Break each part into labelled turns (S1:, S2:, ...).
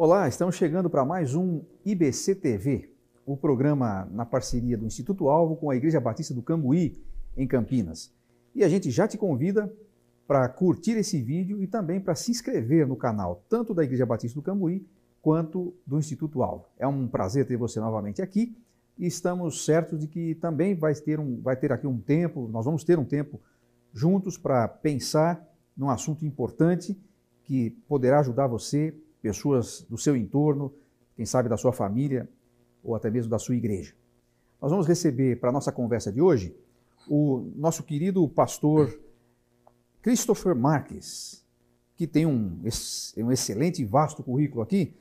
S1: Olá, estamos chegando para mais um IBC TV, o programa na parceria do Instituto Alvo com a Igreja Batista do Cambuí, em Campinas. E a gente já te convida para curtir esse vídeo e também para se inscrever no canal, tanto da Igreja Batista do Cambuí quanto do Instituto Alvo. É um prazer ter você novamente aqui e estamos certos de que também vai ter aqui um tempo, nós vamos ter um tempo juntos para pensar num assunto importante que poderá ajudar você, pessoas do seu entorno, quem sabe da sua família ou até mesmo da sua igreja. Nós vamos receber para a nossa conversa de hoje o nosso querido pastor Christopher Marques, que tem um excelente e vasto currículo aqui.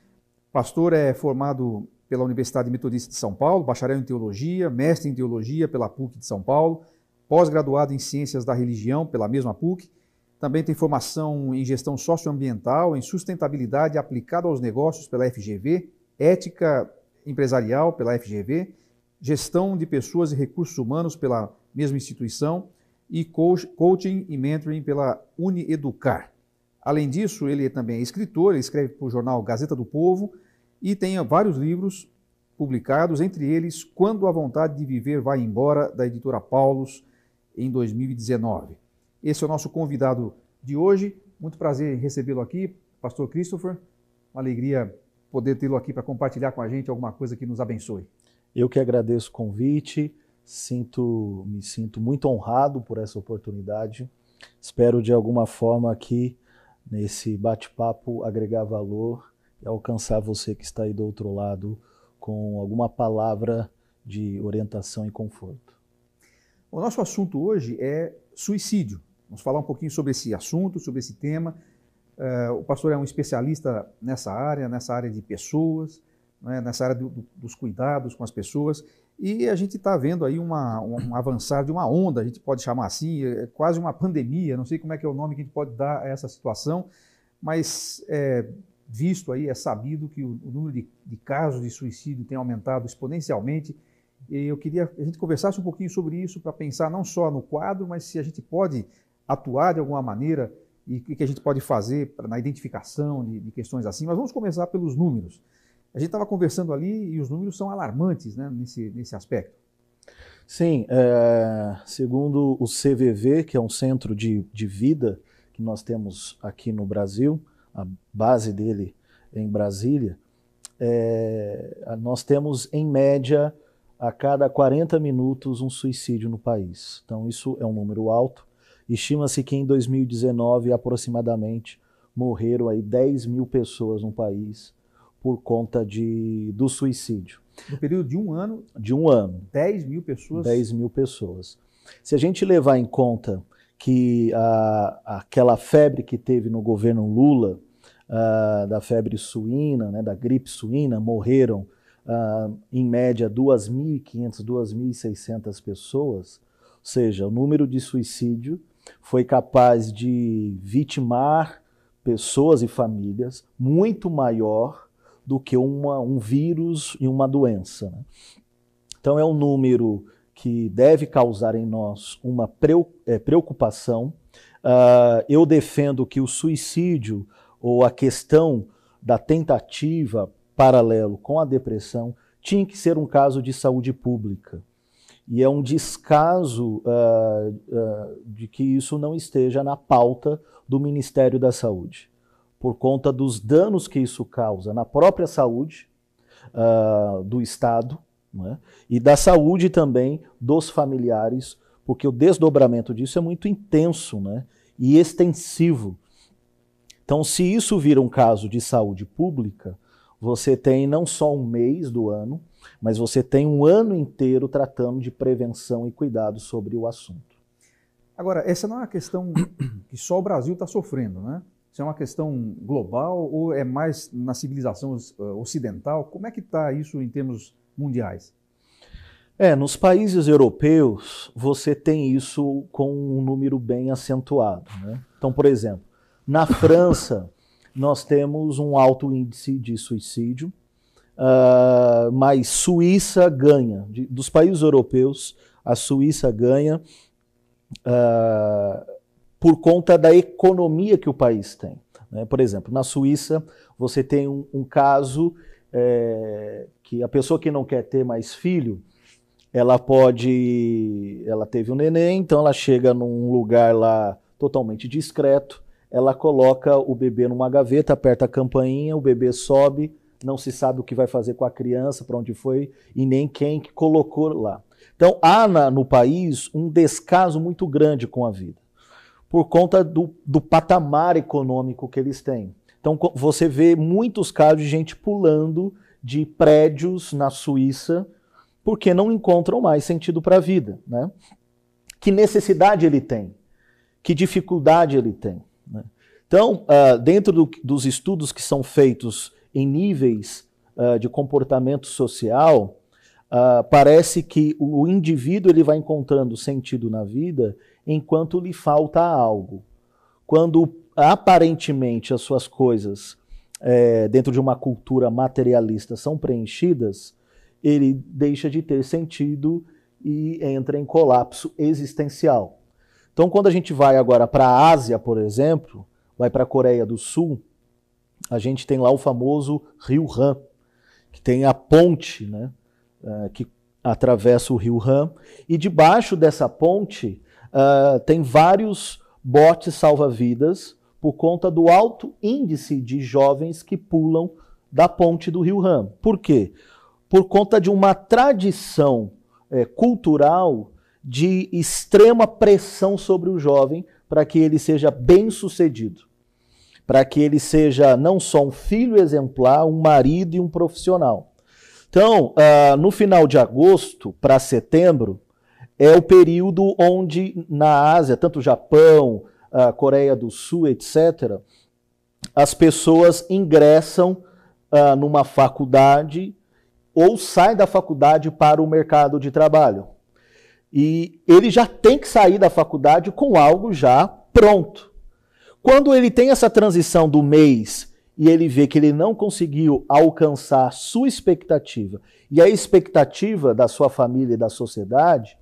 S1: O pastor é formado pela Universidade Metodista de São Paulo, bacharel em teologia, mestre em teologia pela PUC de São Paulo, pós-graduado em ciências da religião pela mesma PUC. Também tem formação em gestão socioambiental, em sustentabilidade aplicada aos negócios pela FGV, ética empresarial pela FGV, gestão de pessoas e recursos humanos pela mesma instituição e coaching e mentoring pela Unieducar. Além disso, ele também é escritor, ele escreve para o jornal Gazeta do Povo e tem vários livros publicados, entre eles Quando a Vontade de Viver Vai Embora, da editora Paulus, em 2019. Esse é o nosso convidado de hoje. Muito prazer em recebê-lo aqui, pastor Christopher. Uma alegria poder tê-lo aqui para compartilhar com a gente alguma coisa que nos abençoe.
S2: Eu que agradeço o convite, me sinto muito honrado por essa oportunidade. Espero de alguma forma aqui, nesse bate-papo, agregar valor e alcançar você que está aí do outro lado com alguma palavra de orientação e conforto.
S1: O nosso assunto hoje é suicídio. Vamos falar um pouquinho sobre esse assunto, sobre esse tema. O pastor é um especialista nessa área de pessoas, né, nessa área dos cuidados com as pessoas. E a gente está vendo aí um avançar de uma onda, a gente pode chamar assim, é quase uma pandemia, não sei como é que é o nome que a gente pode dar a essa situação, mas visto aí, é sabido que o número de casos de suicídio tem aumentado exponencialmente. E eu queria que a gente conversasse um pouquinho sobre isso para pensar não só no quadro, mas se a gente pode atuar de alguma maneira e o que a gente pode fazer na identificação de questões assim. Mas vamos começar pelos números. A gente estava conversando ali e os números são alarmantes, né, nesse aspecto.
S2: Sim, segundo o CVV, que é um centro de vida que nós temos aqui no Brasil, a base dele é em Brasília, nós temos em média a cada 40 minutos um suicídio no país. Então isso é um número alto. Estima-se que em 2019 aproximadamente morreram aí 10 mil pessoas no país por conta do suicídio.
S1: No período de um ano?
S2: De um ano.
S1: 10 mil pessoas?
S2: 10 mil pessoas. Se a gente levar em conta que aquela febre que teve no governo Lula, da febre suína, né, da gripe suína, morreram em média 2.500, 2.600 pessoas, ou seja, o número de suicídio foi capaz de vitimar pessoas e famílias muito maior do que um vírus e uma doença, né? Então é um número que deve causar em nós uma preocupação. Eu defendo que o suicídio ou a questão da tentativa paralelo com a depressão tinha que ser um caso de saúde pública. E é um descaso de que isso não esteja na pauta do Ministério da Saúde, por conta dos danos que isso causa na própria saúde do Estado, né, e da saúde também dos familiares, porque o desdobramento disso é muito intenso, né, e extensivo. Então, se isso vira um caso de saúde pública, você tem não só um mês do ano, mas você tem um ano inteiro tratando de prevenção e cuidado sobre o assunto.
S1: Agora, essa não é uma questão que só o Brasil está sofrendo, né? Isso é uma questão global ou é mais na civilização ocidental? Como é que está isso em termos mundiais?
S2: Nos países europeus, você tem isso com um número bem acentuado, né? Então, por exemplo, na França, nós temos um alto índice de suicídio, mas Suíça ganha. Dos países europeus, a Suíça ganha por conta da economia que o país tem. né? Por exemplo, na Suíça você tem um caso que a pessoa que não quer ter mais filho, ela teve um neném, então ela chega num lugar lá totalmente discreto, ela coloca o bebê numa gaveta, aperta a campainha, o bebê sobe, não se sabe o que vai fazer com a criança, para onde foi, e nem quem que colocou lá. Então há no país um descaso muito grande com a vida, por conta do patamar econômico que eles têm. Então você vê muitos casos de gente pulando de prédios na Suíça, porque não encontram mais sentido para a vida, né? Que necessidade ele tem? Que dificuldade ele tem? Né? Então, dentro dos estudos que são feitos em níveis de comportamento social, parece que o indivíduo ele vai encontrando sentido na vida enquanto lhe falta algo. Quando aparentemente as suas coisas dentro de uma cultura materialista são preenchidas, ele deixa de ter sentido e entra em colapso existencial. Então, quando a gente vai agora para a Ásia, por exemplo, vai para a Coreia do Sul, a gente tem lá o famoso Rio Han, que tem a ponte, né, que atravessa o Rio Han, e debaixo dessa ponte tem vários botes salva-vidas por conta do alto índice de jovens que pulam da ponte do Rio Han. Por quê? Por conta de uma tradição cultural de extrema pressão sobre o jovem para que ele seja bem-sucedido, para que ele seja não só um filho exemplar, um marido e um profissional. Então, no final de agosto para setembro, é o período onde na Ásia, tanto o Japão, a Coreia do Sul, etc., as pessoas ingressam numa faculdade ou saem da faculdade para o mercado de trabalho. E ele já tem que sair da faculdade com algo já pronto. Quando ele tem essa transição do mês e ele vê que ele não conseguiu alcançar sua expectativa e a expectativa da sua família e da sociedade,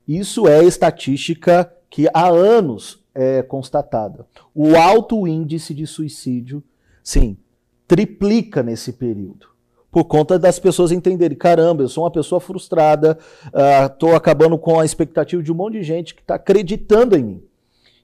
S2: isso é estatística que há anos é constatada. O alto índice de suicídio, sim, triplica nesse período. Por conta das pessoas entenderem, caramba, eu sou uma pessoa frustrada, estou acabando com a expectativa de um monte de gente que está acreditando em mim.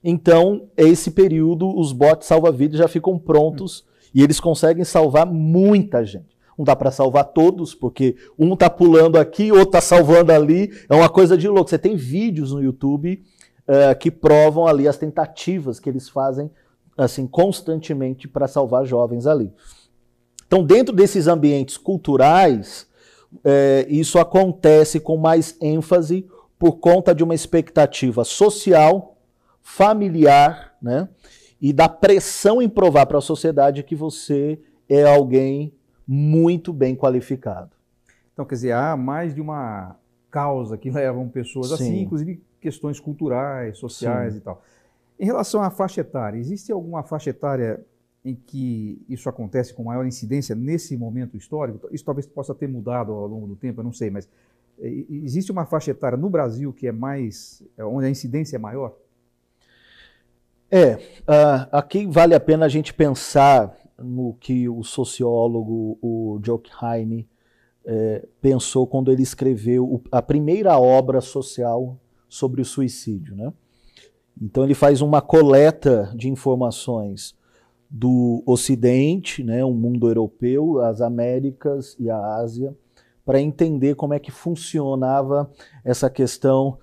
S2: Então, esse período, os botes salva-vidas já ficam prontos e eles conseguem salvar muita gente. Não dá para salvar todos, porque um está pulando aqui, outro está salvando ali, é uma coisa de louco. Você tem vídeos no YouTube que provam ali as tentativas que eles fazem assim constantemente para salvar jovens ali. Então, dentro desses ambientes culturais, isso acontece com mais ênfase por conta de uma expectativa social, familiar, né? E da pressão em provar para a sociedade que você é alguém muito bem qualificado.
S1: Então, quer dizer, há mais de uma causa que levam pessoas assim, inclusive questões culturais, sociais e tal. Em relação à faixa etária, existe alguma faixa etária em que isso acontece com maior incidência nesse momento histórico? Isso talvez possa ter mudado ao longo do tempo, eu não sei, mas existe uma faixa etária no Brasil que é mais, onde a incidência é maior?
S2: Aqui vale a pena a gente pensar no que o sociólogo, o Durkheim, pensou quando ele escreveu a primeira obra social sobre o suicídio, né? Então ele faz uma coleta de informações do Ocidente, né, o mundo europeu, as Américas e a Ásia, para entender como é que funcionava essa questão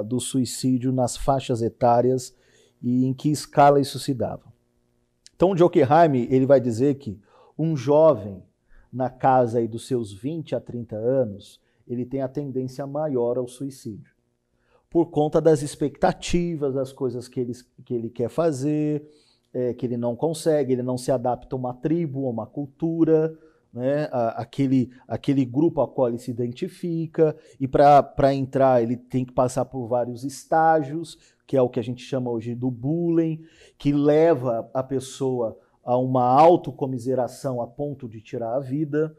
S2: do suicídio nas faixas etárias e em que escala isso se dava. Então o Durkheim ele vai dizer que um jovem na casa aí dos seus 20 a 30 anos, ele tem a tendência maior ao suicídio, por conta das expectativas, das coisas que ele quer fazer, que ele não consegue, ele não se adapta a uma tribo, a uma cultura, né, aquele grupo ao qual ele se identifica, e para entrar ele tem que passar por vários estágios, que é o que a gente chama hoje do bullying, que leva a pessoa a uma autocomiseração a ponto de tirar a vida.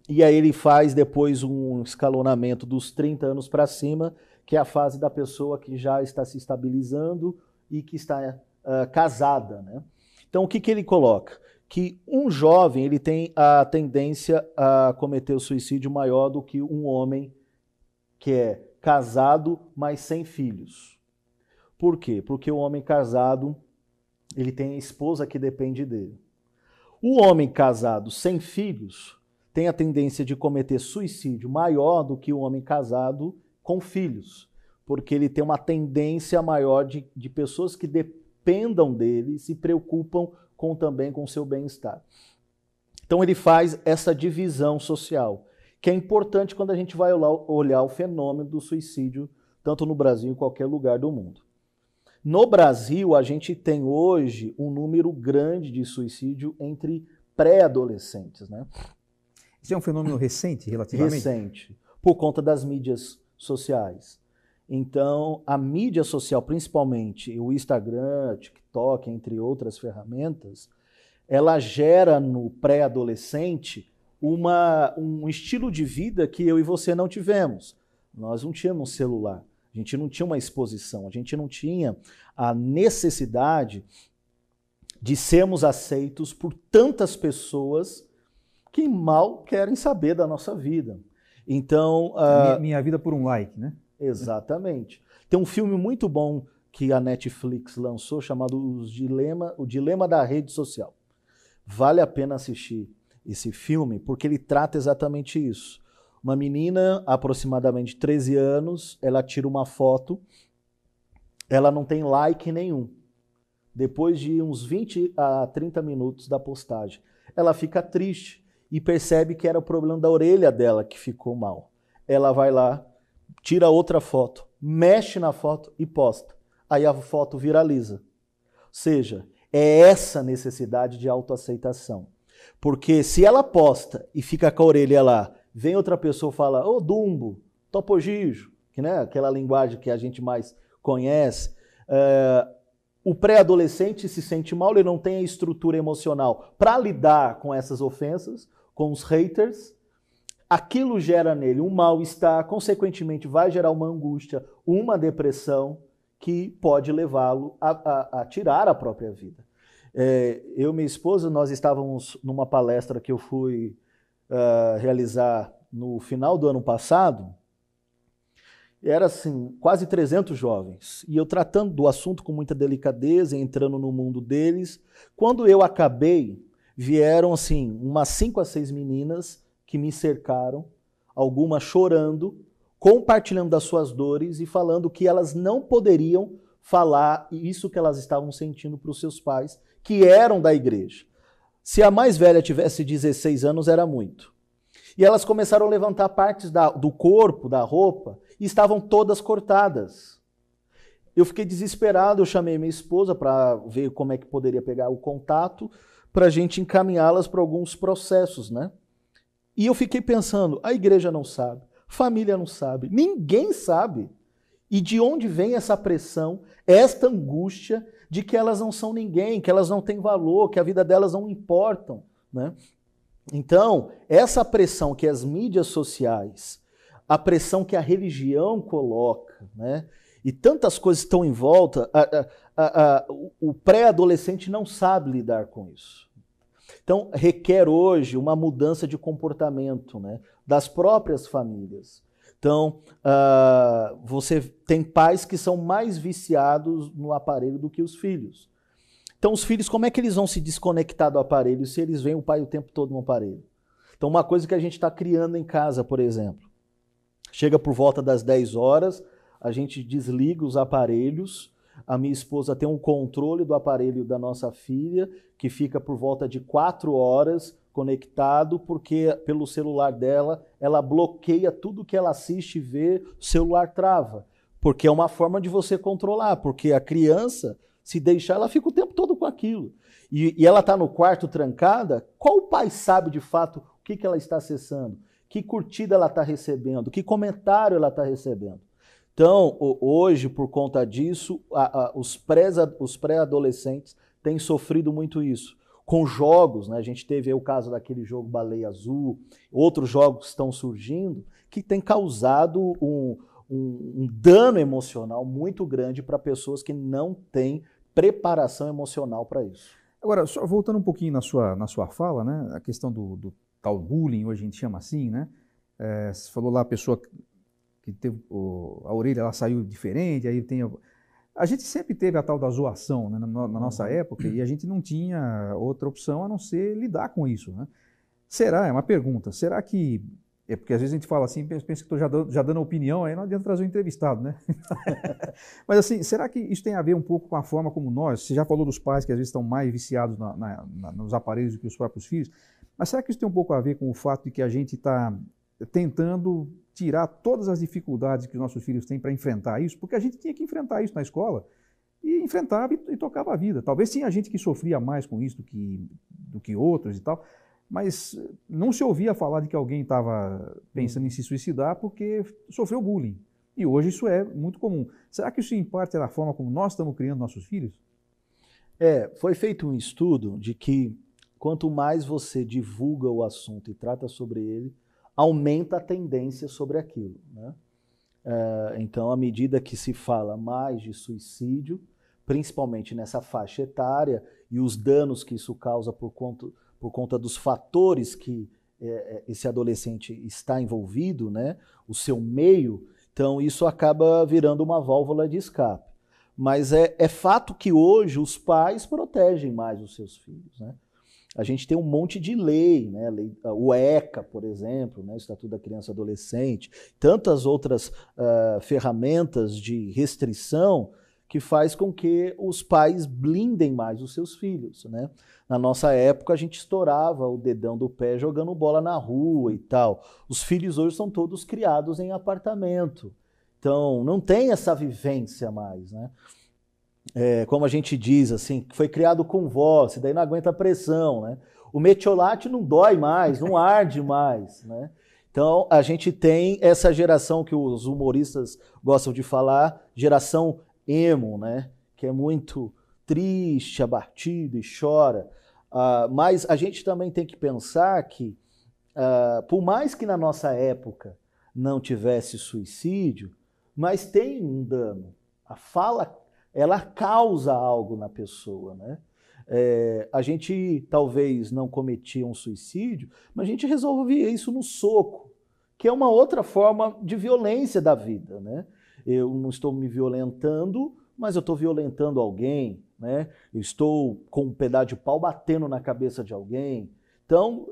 S2: E aí ele faz depois um escalonamento dos 30 anos para cima, que é a fase da pessoa que já está se estabilizando e que está casada, né? Então, o que ele coloca? Que um jovem ele tem a tendência a cometer o suicídio maior do que um homem que é casado, mas sem filhos. Por quê? Porque o homem casado ele tem a esposa que depende dele. O homem casado sem filhos tem a tendência de cometer suicídio maior do que o homem casado com filhos, porque ele tem uma tendência maior de pessoas que dependam dele e se preocupam também com o seu bem-estar. Então ele faz essa divisão social, que é importante quando a gente vai olhar o fenômeno do suicídio, tanto no Brasil como em qualquer lugar do mundo. No Brasil, a gente tem hoje um número grande de suicídio entre pré-adolescentes, né?
S1: Isso é um fenômeno recente, relativamente?
S2: Recente, por conta das mídias sociais. Então, a mídia social, principalmente o Instagram, TikTok, entre outras ferramentas, ela gera no pré-adolescente um estilo de vida que eu e você não tivemos. Nós não tínhamos celular, a gente não tinha uma exposição, a gente não tinha a necessidade de sermos aceitos por tantas pessoas que mal querem saber da nossa vida. Então,
S1: minha vida por um like, né?
S2: Exatamente. Tem um filme muito bom que a Netflix lançou chamado O Dilema da Rede Social. Vale a pena assistir esse filme porque ele trata exatamente isso. Uma menina, aproximadamente 13 anos, ela tira uma foto, ela não tem like nenhum. Depois de uns 20 a 30 minutos da postagem, ela fica triste e percebe que era o problema da orelha dela que ficou mal. Ela vai lá, tira outra foto, mexe na foto e posta. Aí a foto viraliza. Ou seja, é essa necessidade de autoaceitação. Porque se ela posta e fica com a orelha lá, vem outra pessoa e fala, ô Dumbo, Topogijo, que, né, aquela linguagem que a gente mais conhece, o pré-adolescente se sente mal, ele não tem a estrutura emocional para lidar com essas ofensas, com os haters. Aquilo gera nele um mal-estar, consequentemente vai gerar uma angústia, uma depressão que pode levá-lo a tirar a própria vida. Eu e minha esposa, nós estávamos numa palestra que eu fui realizar no final do ano passado, era assim, quase 300 jovens, e eu tratando do assunto com muita delicadeza, entrando no mundo deles. Quando eu acabei, vieram assim, umas 5 a 6 meninas que me cercaram, algumas chorando, compartilhando das suas dores e falando que elas não poderiam falar isso que elas estavam sentindo para os seus pais, que eram da igreja. Se a mais velha tivesse 16 anos, era muito. E elas começaram a levantar partes do corpo, da roupa, e estavam todas cortadas. Eu fiquei desesperado, eu chamei minha esposa para ver como é que poderia pegar o contato para a gente encaminhá-las para alguns processos, né? E eu fiquei pensando, a igreja não sabe, família não sabe, ninguém sabe. E de onde vem essa pressão, esta angústia de que elas não são ninguém, que elas não têm valor, que a vida delas não importam, né? Então, essa pressão que as mídias sociais, a pressão que a religião coloca, né? E tantas coisas estão em volta, o pré-adolescente não sabe lidar com isso. Então, requer hoje uma mudança de comportamento, né, das próprias famílias. Então, você tem pais que são mais viciados no aparelho do que os filhos. Então, os filhos, como é que eles vão se desconectar do aparelho se eles veem o pai o tempo todo no aparelho? Então, uma coisa que a gente está criando em casa, por exemplo, chega por volta das 10 horas, a gente desliga os aparelhos, a minha esposa tem um controle do aparelho da nossa filha, que fica por volta de 4 horas conectado, porque pelo celular dela, ela bloqueia tudo que ela assiste e vê, o celular trava. Porque é uma forma de você controlar, porque a criança, se deixar, ela fica o tempo todo com aquilo. E ela está no quarto trancada, qual pai sabe de fato o que ela está acessando? Que curtida ela está recebendo? Que comentário ela está recebendo? Então, hoje, por conta disso, os pré-adolescentes têm sofrido muito isso. Com jogos, né? A gente teve aí o caso daquele jogo Baleia Azul, outros jogos estão surgindo, que tem causado um dano emocional muito grande para pessoas que não têm preparação emocional para isso.
S1: Agora, só voltando um pouquinho na sua fala, né, a questão do tal bullying, hoje a gente chama assim, né? Você falou lá a pessoa que teve a orelha, ela saiu diferente, aí tem... A gente sempre teve a tal da zoação, né, na nossa época, e a gente não tinha outra opção a não ser lidar com isso, né? Será, é uma pergunta, será que... É porque às vezes a gente fala assim, pensa que estou já dando opinião, aí não adianta trazer um entrevistado, né? Mas assim, será que isso tem a ver um pouco com a forma como nós, você já falou dos pais que às vezes estão mais viciados nos aparelhos do que os próprios filhos, mas será que isso tem um pouco a ver com o fato de que a gente está tentando tirar todas as dificuldades que os nossos filhos têm para enfrentar isso? Porque a gente tinha que enfrentar isso na escola e enfrentava e tocava a vida. Talvez tinha gente que sofria mais com isso do que outros e tal, mas não se ouvia falar de que alguém estava pensando em se suicidar porque sofreu bullying. E hoje isso é muito comum. Será que isso em parte é da forma como nós estamos criando nossos filhos?
S2: Foi feito um estudo de que quanto mais você divulga o assunto e trata sobre ele, aumenta a tendência sobre aquilo, né? Então, à medida que se fala mais de suicídio, principalmente nessa faixa etária, e os danos que isso causa por conta dos fatores que esse adolescente está envolvido, né? O seu meio, então isso acaba virando uma válvula de escape. Mas é fato que hoje os pais protegem mais os seus filhos, né? A gente tem um monte de lei, né? O ECA, por exemplo, né? O Estatuto da Criança e Adolescente, tantas outras ferramentas de restrição que faz com que os pais blindem mais os seus filhos, né? Na nossa época, a gente estourava o dedão do pé jogando bola na rua e tal. Os filhos hoje são todos criados em apartamento. Então, não tem essa vivência mais, né? Como a gente diz, assim, foi criado com voz, daí não aguenta a pressão, né? O metiolate não dói mais, não arde mais, né? Então, a gente tem essa geração que os humoristas gostam de falar, geração emo, né? Que é muito triste, abatido e chora. Mas a gente também tem que pensar que, por mais que na nossa época não tivesse suicídio, mas tem um dano. A fala, ela causa algo na pessoa, né? A gente talvez não cometia um suicídio, mas a gente resolvia isso no soco, que é uma outra forma de violência da vida, né? Eu não estou me violentando, mas eu estou violentando alguém, né? Eu estou com um pedaço de pau batendo na cabeça de alguém. Então,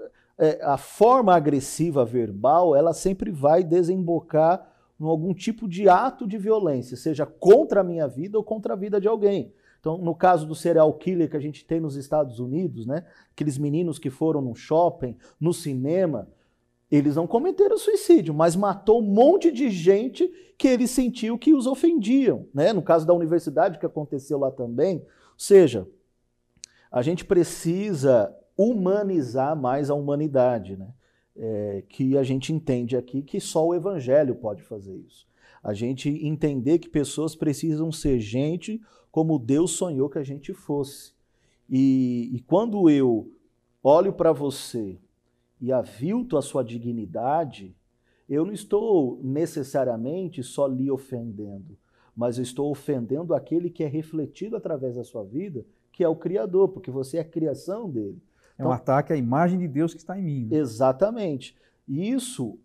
S2: a forma agressiva verbal, ela sempre vai desembocar em algum tipo de ato de violência, seja contra a minha vida ou contra a vida de alguém. Então, no caso do serial killer que a gente tem nos Estados Unidos, né? Aqueles meninos que foram no shopping, no cinema, eles não cometeram suicídio, mas matou um monte de gente que ele sentiu que os ofendiam, né? No caso da universidade, que aconteceu lá também. Ou seja, a gente precisa humanizar mais a humanidade, né? Que a gente entende aqui que só o evangelho pode fazer isso. A gente entender que pessoas precisam ser gente como Deus sonhou que a gente fosse. E quando eu olho para você e avilto a sua dignidade, eu não estou necessariamente só lhe ofendendo, mas eu estou ofendendo aquele que é refletido através da sua vida, que é o Criador, porque você é a criação dele.
S1: Então, um ataque à imagem de Deus que está em mim, né?
S2: Exatamente. E isso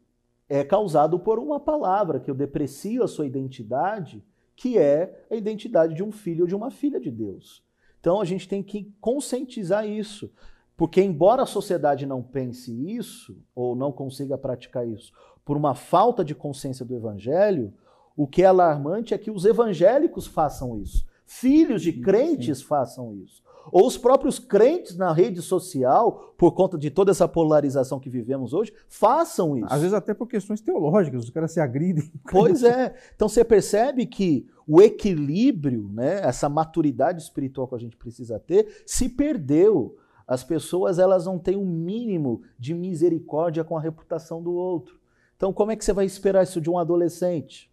S2: é causado por uma palavra, que eu deprecio a sua identidade, que é a identidade de um filho ou de uma filha de Deus. Então a gente tem que conscientizar isso. Porque embora a sociedade não pense isso, ou não consiga praticar isso, por uma falta de consciência do evangelho, o que é alarmante é que os evangélicos façam isso. Filhos de crentes façam isso. Ou os próprios crentes na rede social, por conta de toda essa polarização que vivemos hoje, façam isso.
S1: Às vezes até por questões teológicas, os caras se agridem.
S2: Pois é. Então você percebe que o equilíbrio, né, essa maturidade espiritual que a gente precisa ter, se perdeu. As pessoas, elas não têm um mínimo de misericórdia com a reputação do outro. Então, como é que você vai esperar isso de um adolescente?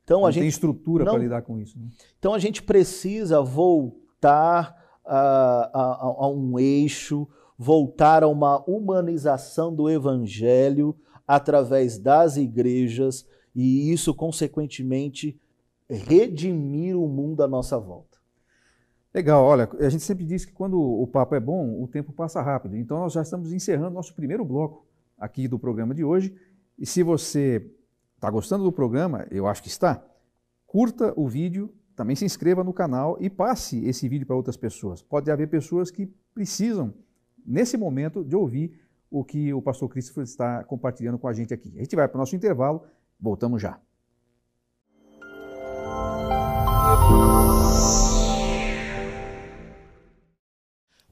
S2: Então,
S1: não tem estrutura para lidar com isso, né?
S2: Então, a gente precisa voltar a um eixo, voltar a uma humanização do evangelho através das igrejas e isso, consequentemente, redimir o mundo à nossa volta.
S1: Legal, olha, a gente sempre diz que quando o papo é bom, o tempo passa rápido. Então nós já estamos encerrando nosso primeiro bloco aqui do programa de hoje. E se você está gostando do programa, eu acho que está, curta o vídeo, também se inscreva no canal e passe esse vídeo para outras pessoas. Pode haver pessoas que precisam, nesse momento, de ouvir o que o pastor Christopher está compartilhando com a gente aqui. A gente vai para o nosso intervalo, voltamos já.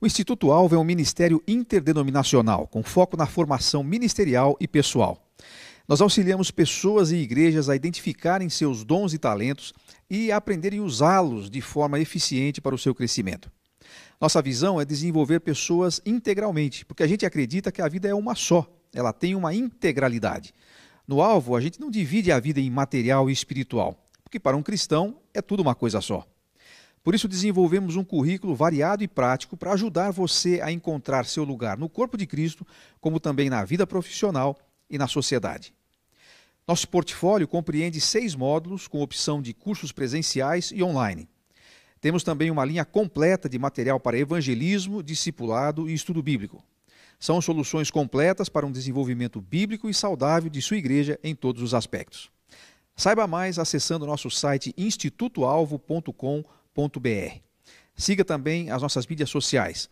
S1: O Instituto Alvo é um ministério interdenominacional, com foco na formação ministerial e pessoal. Nós auxiliamos pessoas e igrejas a identificarem seus dons e talentos e a aprenderem a usá-los de forma eficiente para o seu crescimento. Nossa visão é desenvolver pessoas integralmente, porque a gente acredita que a vida é uma só, ela tem uma integralidade. No Alvo, a gente não divide a vida em material e espiritual, porque para um cristão é tudo uma coisa só. Por isso desenvolvemos um currículo variado e prático para ajudar você a encontrar seu lugar no corpo de Cristo, como também na vida profissional e na sociedade. Nosso portfólio compreende 6 módulos com opção de cursos presenciais e online. Temos também uma linha completa de material para evangelismo, discipulado e estudo bíblico. São soluções completas para um desenvolvimento bíblico e saudável de sua igreja em todos os aspectos. Saiba mais acessando nosso site institutoalvo.com.br. Siga também as nossas mídias sociais: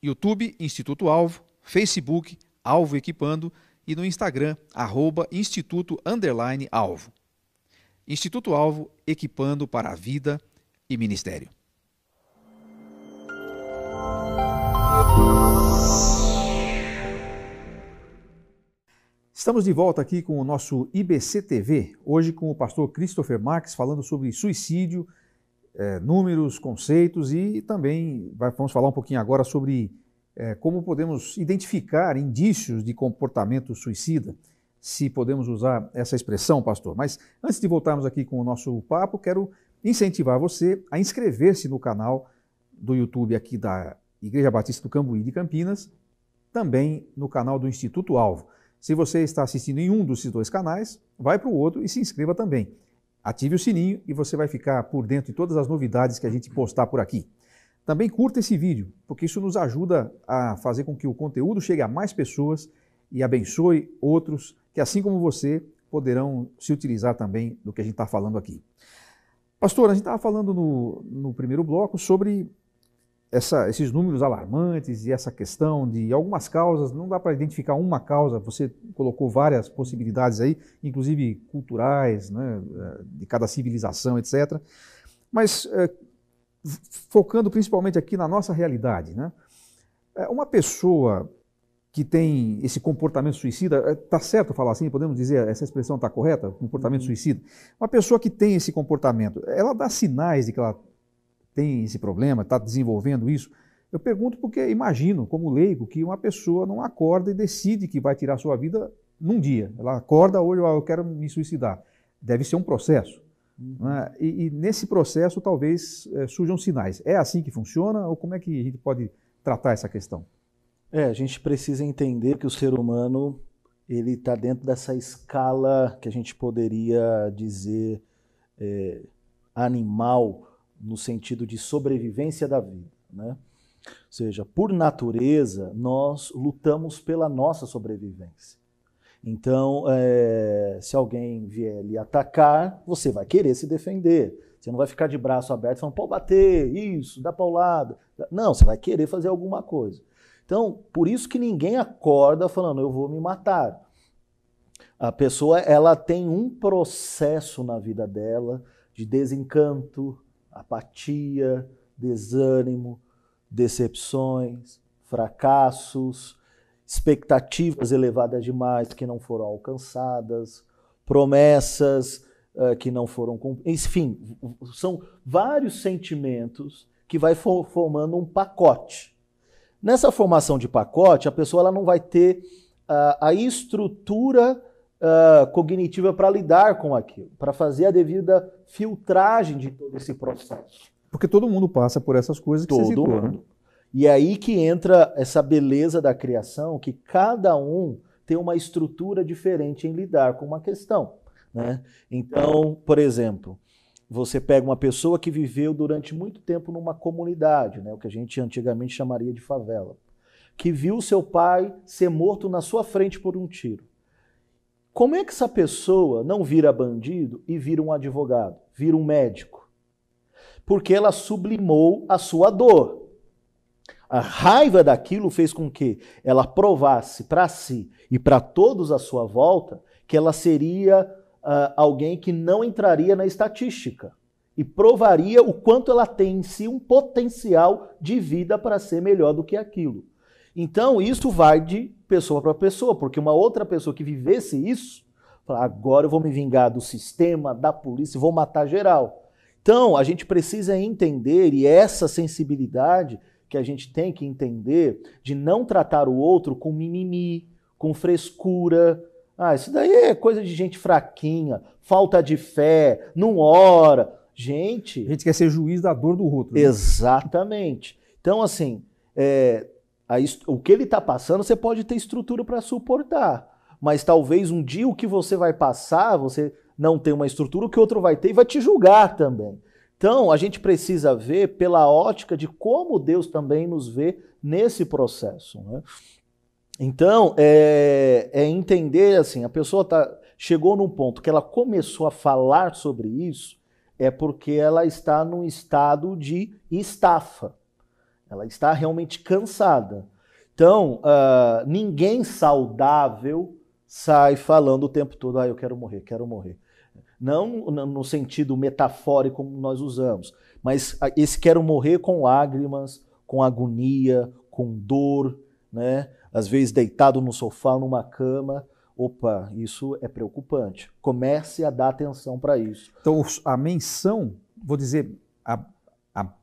S1: YouTube, Instituto Alvo, Facebook, Alvo Equipando, e no Instagram, @instituto_alvo. Instituto Alvo, equipando para a vida e ministério. Estamos de volta aqui com o nosso IBC TV, hoje com o pastor Christopher Marques, falando sobre suicídio, números, conceitos, e também vamos falar um pouquinho agora sobre como podemos identificar indícios de comportamento suicida, se podemos usar essa expressão, pastor. Mas antes de voltarmos aqui com o nosso papo, quero incentivar você a inscrever-se no canal do YouTube aqui da Igreja Batista do Cambuí de Campinas, também no canal do Instituto Alvo. Se você está assistindo em um desses 2 canais, vai para o outro e se inscreva também. Ative o sininho e você vai ficar por dentro de todas as novidades que a gente postar por aqui. Também curta esse vídeo, porque isso nos ajuda a fazer com que o conteúdo chegue a mais pessoas e abençoe outros que, assim como você, poderão se utilizar também do que a gente está falando aqui. Pastor, a gente estava falando no primeiro bloco sobre esses números alarmantes e essa questão de algumas causas. Não dá para identificar uma causa, você colocou várias possibilidades aí, inclusive culturais, né, de cada civilização, etc. Mas focando principalmente aqui na nossa realidade, né? Uma pessoa que tem esse comportamento suicida, está certo falar assim, podemos dizer, essa expressão está correta? Comportamento suicida. Uma pessoa que tem esse comportamento, ela dá sinais de que ela tem esse problema, está desenvolvendo isso? Eu pergunto porque imagino, como leigo, que uma pessoa não acorda e decide que vai tirar sua vida num dia. Ela acorda hoje, eu quero me suicidar. Deve ser um processo. Né? E nesse processo talvez surjam sinais. É assim que funciona ou como é que a gente pode tratar essa questão?
S2: A gente precisa entender que o ser humano ele está dentro dessa escala que a gente poderia dizer animal, no sentido de sobrevivência da vida, né? Ou seja, por natureza, nós lutamos pela nossa sobrevivência. Então, se alguém vier lhe atacar, você vai querer se defender. Você não vai ficar de braço aberto falando, pode bater, isso, dá paulada. Não, você vai querer fazer alguma coisa. Então, por isso que ninguém acorda falando, eu vou me matar. A pessoa, ela tem um processo na vida dela de desencanto, apatia, desânimo, decepções, fracassos, expectativas elevadas demais que não foram alcançadas, promessas que não foram cumpridas. Enfim, são vários sentimentos que vai formando um pacote. Nessa formação de pacote, a pessoa ela não vai ter a estrutura cognitiva para lidar com aquilo, para fazer a devida filtragem de todo esse processo.
S1: Porque todo mundo passa por essas coisas que você citou, né?
S2: E é aí que entra essa beleza da criação, que cada um tem uma estrutura diferente em lidar com uma questão, né? Então, por exemplo, Você pega uma pessoa que viveu durante muito tempo numa comunidade, né, o que a gente antigamente chamaria de favela, que viu seu pai ser morto na sua frente por um tiro. Como é que essa pessoa não vira bandido e vira um advogado, vira um médico? Porque ela sublimou a sua dor. A raiva daquilo fez com que ela provasse para si e para todos à sua volta que ela seria alguém que não entraria na estatística e provaria o quanto ela tem em si um potencial de vida para ser melhor do que aquilo. Então, isso vai de pessoa para pessoa, porque uma outra pessoa que vivesse isso, fala, agora eu vou me vingar do sistema, da polícia, vou matar geral. Então, a gente precisa entender, e essa sensibilidade que a gente tem que entender, de não tratar o outro com mimimi, com frescura. Isso daí é coisa de gente fraquinha, falta de fé, não ora. Gente...
S1: A gente quer ser juiz da dor do outro. Né?
S2: Exatamente. Então, assim, o que ele está passando, você pode ter estrutura para suportar. Mas talvez um dia o que você vai passar, você não tem uma estrutura, o que outro vai ter e vai te julgar também. Então, a gente precisa ver pela ótica de como Deus também nos vê nesse processo. Né? Então, é entender, assim, a pessoa chegou num ponto que ela começou a falar sobre isso, é porque ela está num estado de estafa. Ela está realmente cansada. Então, ninguém saudável sai falando o tempo todo, eu quero morrer, quero morrer. Não no sentido metafórico como nós usamos, mas esse quero morrer com lágrimas, com agonia, com dor, né? Às vezes deitado no sofá, numa cama. Opa, isso é preocupante. Comece a dar atenção para isso.
S1: Então, a menção, vou dizer, a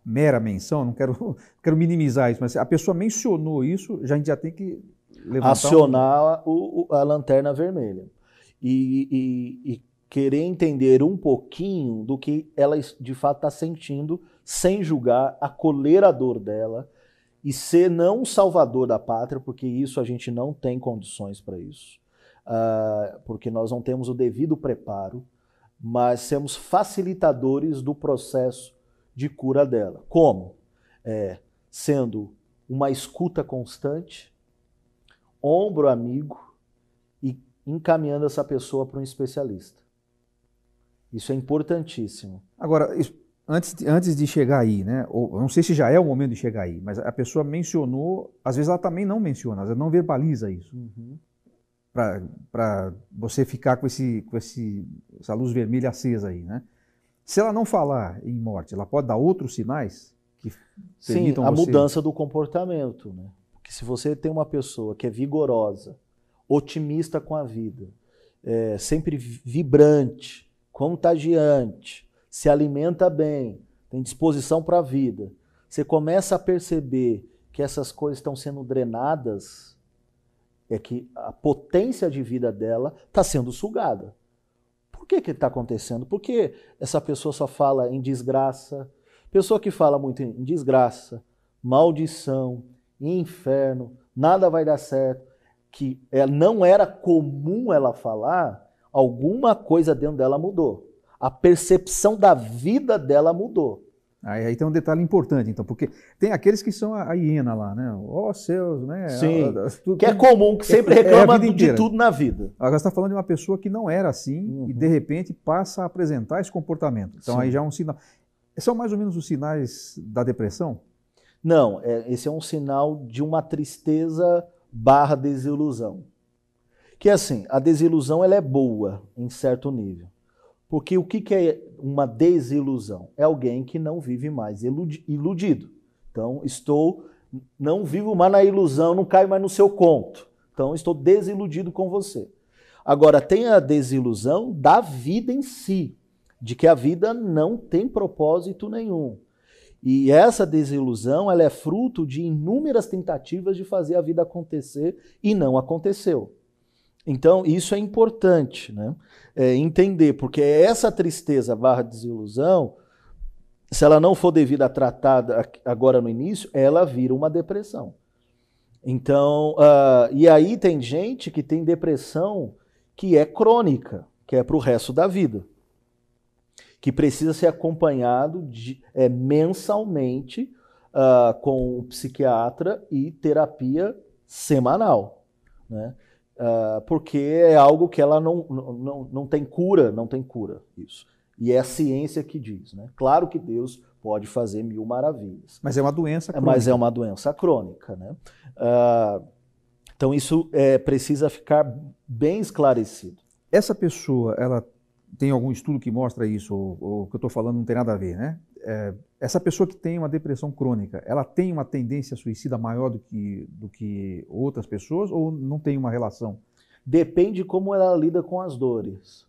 S1: mera menção, não quero minimizar isso, mas a pessoa mencionou isso, a gente já tem que levantar
S2: acionar a lanterna vermelha. E querer entender um pouquinho do que ela de fato está sentindo, sem julgar, acolher a dor dela e ser não um salvador da pátria, porque isso a gente não tem condições para isso, porque nós não temos o devido preparo, mas sermos facilitadores do processo de cura dela. Como? Sendo uma escuta constante, ombro amigo e encaminhando essa pessoa para um especialista. Isso é importantíssimo.
S1: Agora, antes de chegar aí, né? Ou, não sei se já é o momento de chegar aí, mas a pessoa mencionou, às vezes ela também não menciona, às vezes não verbaliza isso.
S2: Uhum.
S1: Para você ficar com essa luz vermelha acesa aí, né? Se ela não falar em morte, ela pode dar outros sinais que permitam
S2: a mudança do comportamento, né? Porque se você tem uma pessoa que é vigorosa, otimista com a vida, sempre vibrante, contagiante, se alimenta bem, tem disposição para a vida, você começa a perceber que essas coisas estão sendo drenadas, é que a potência de vida dela está sendo sugada. Por que está acontecendo? Porque essa pessoa só fala em desgraça. Pessoa que fala muito em desgraça, maldição, inferno, nada vai dar certo, que não era comum ela falar, alguma coisa dentro dela mudou. A percepção da vida dela mudou.
S1: Aí tem um detalhe importante, então, porque tem aqueles que são a hiena lá, né? Céus, né?
S2: Sim, que é comum, que sempre reclama de tudo na vida.
S1: Agora você está falando de uma pessoa que não era assim e, de repente, passa a apresentar esse comportamento. Então, aí já é um sinal. São mais ou menos os sinais da depressão?
S2: Não, esse é um sinal de uma tristeza / desilusão. Que assim, a desilusão ela é boa em certo nível. Porque o que é uma desilusão? É alguém que não vive mais iludido. Então, não vivo mais na ilusão, não caio mais no seu conto. Então, estou desiludido com você. Agora, tem a desilusão da vida em si, de que a vida não tem propósito nenhum. E essa desilusão ela é fruto de inúmeras tentativas de fazer a vida acontecer e não aconteceu. Então, isso é importante, né? Entender, porque essa tristeza / desilusão, se ela não for devida tratada agora no início, ela vira uma depressão. Então, e aí tem gente que tem depressão que é crônica, que é para o resto da vida. que precisa ser acompanhado mensalmente com o psiquiatra e terapia semanal, né? Porque é algo que ela não tem cura, isso. E é a ciência que diz, né? Claro que Deus pode fazer 1000 maravilhas.
S1: Mas é uma doença crônica.
S2: Mas é uma doença crônica, né? Então isso precisa ficar bem esclarecido.
S1: Essa pessoa, ela tem algum estudo que mostra isso, ou o que eu estou falando não tem nada a ver, né? Essa pessoa que tem uma depressão crônica, ela tem uma tendência suicida maior do que outras pessoas ou não tem uma relação?
S2: Depende de como ela lida com as dores.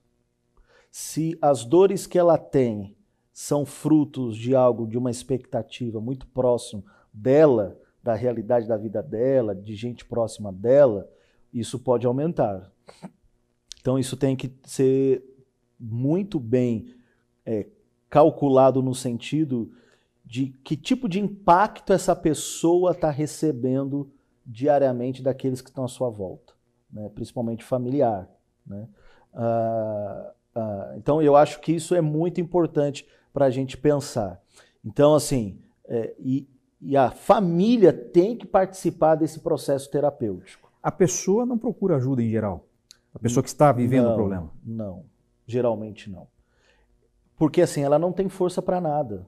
S2: Se as dores que ela tem são frutos de algo, de uma expectativa muito próximo dela, da realidade da vida dela, de gente próxima dela, isso pode aumentar. Então isso tem que ser muito bem calculado no sentido de que tipo de impacto essa pessoa está recebendo diariamente daqueles que estão à sua volta, né? Principalmente familiar, né? Então eu acho que isso é muito importante para a gente pensar. Então assim, e a família tem que participar desse processo terapêutico.
S1: A pessoa não procura ajuda em geral? A pessoa que está vivendo o problema?
S2: Não, geralmente não. Porque assim, ela não tem força para nada.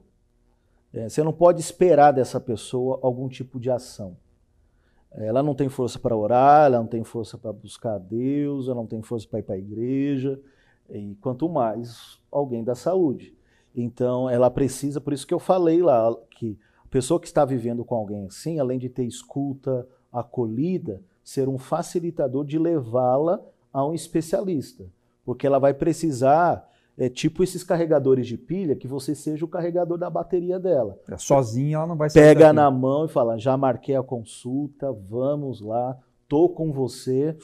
S2: Você não pode esperar dessa pessoa algum tipo de ação. Ela não tem força para orar, ela não tem força para buscar a Deus, ela não tem força para ir para a igreja, e quanto mais alguém da saúde. Então ela precisa, por isso que eu falei lá, que a pessoa que está vivendo com alguém assim, além de ter escuta, acolhida, ser um facilitador de levá-la a um especialista. Porque ela vai precisar, tipo esses carregadores de pilha, que você seja o carregador da bateria dela.
S1: Sozinha ela não vai sair
S2: Pega
S1: daqui.
S2: na mão e fala, já marquei a consulta, vamos lá, tô com você,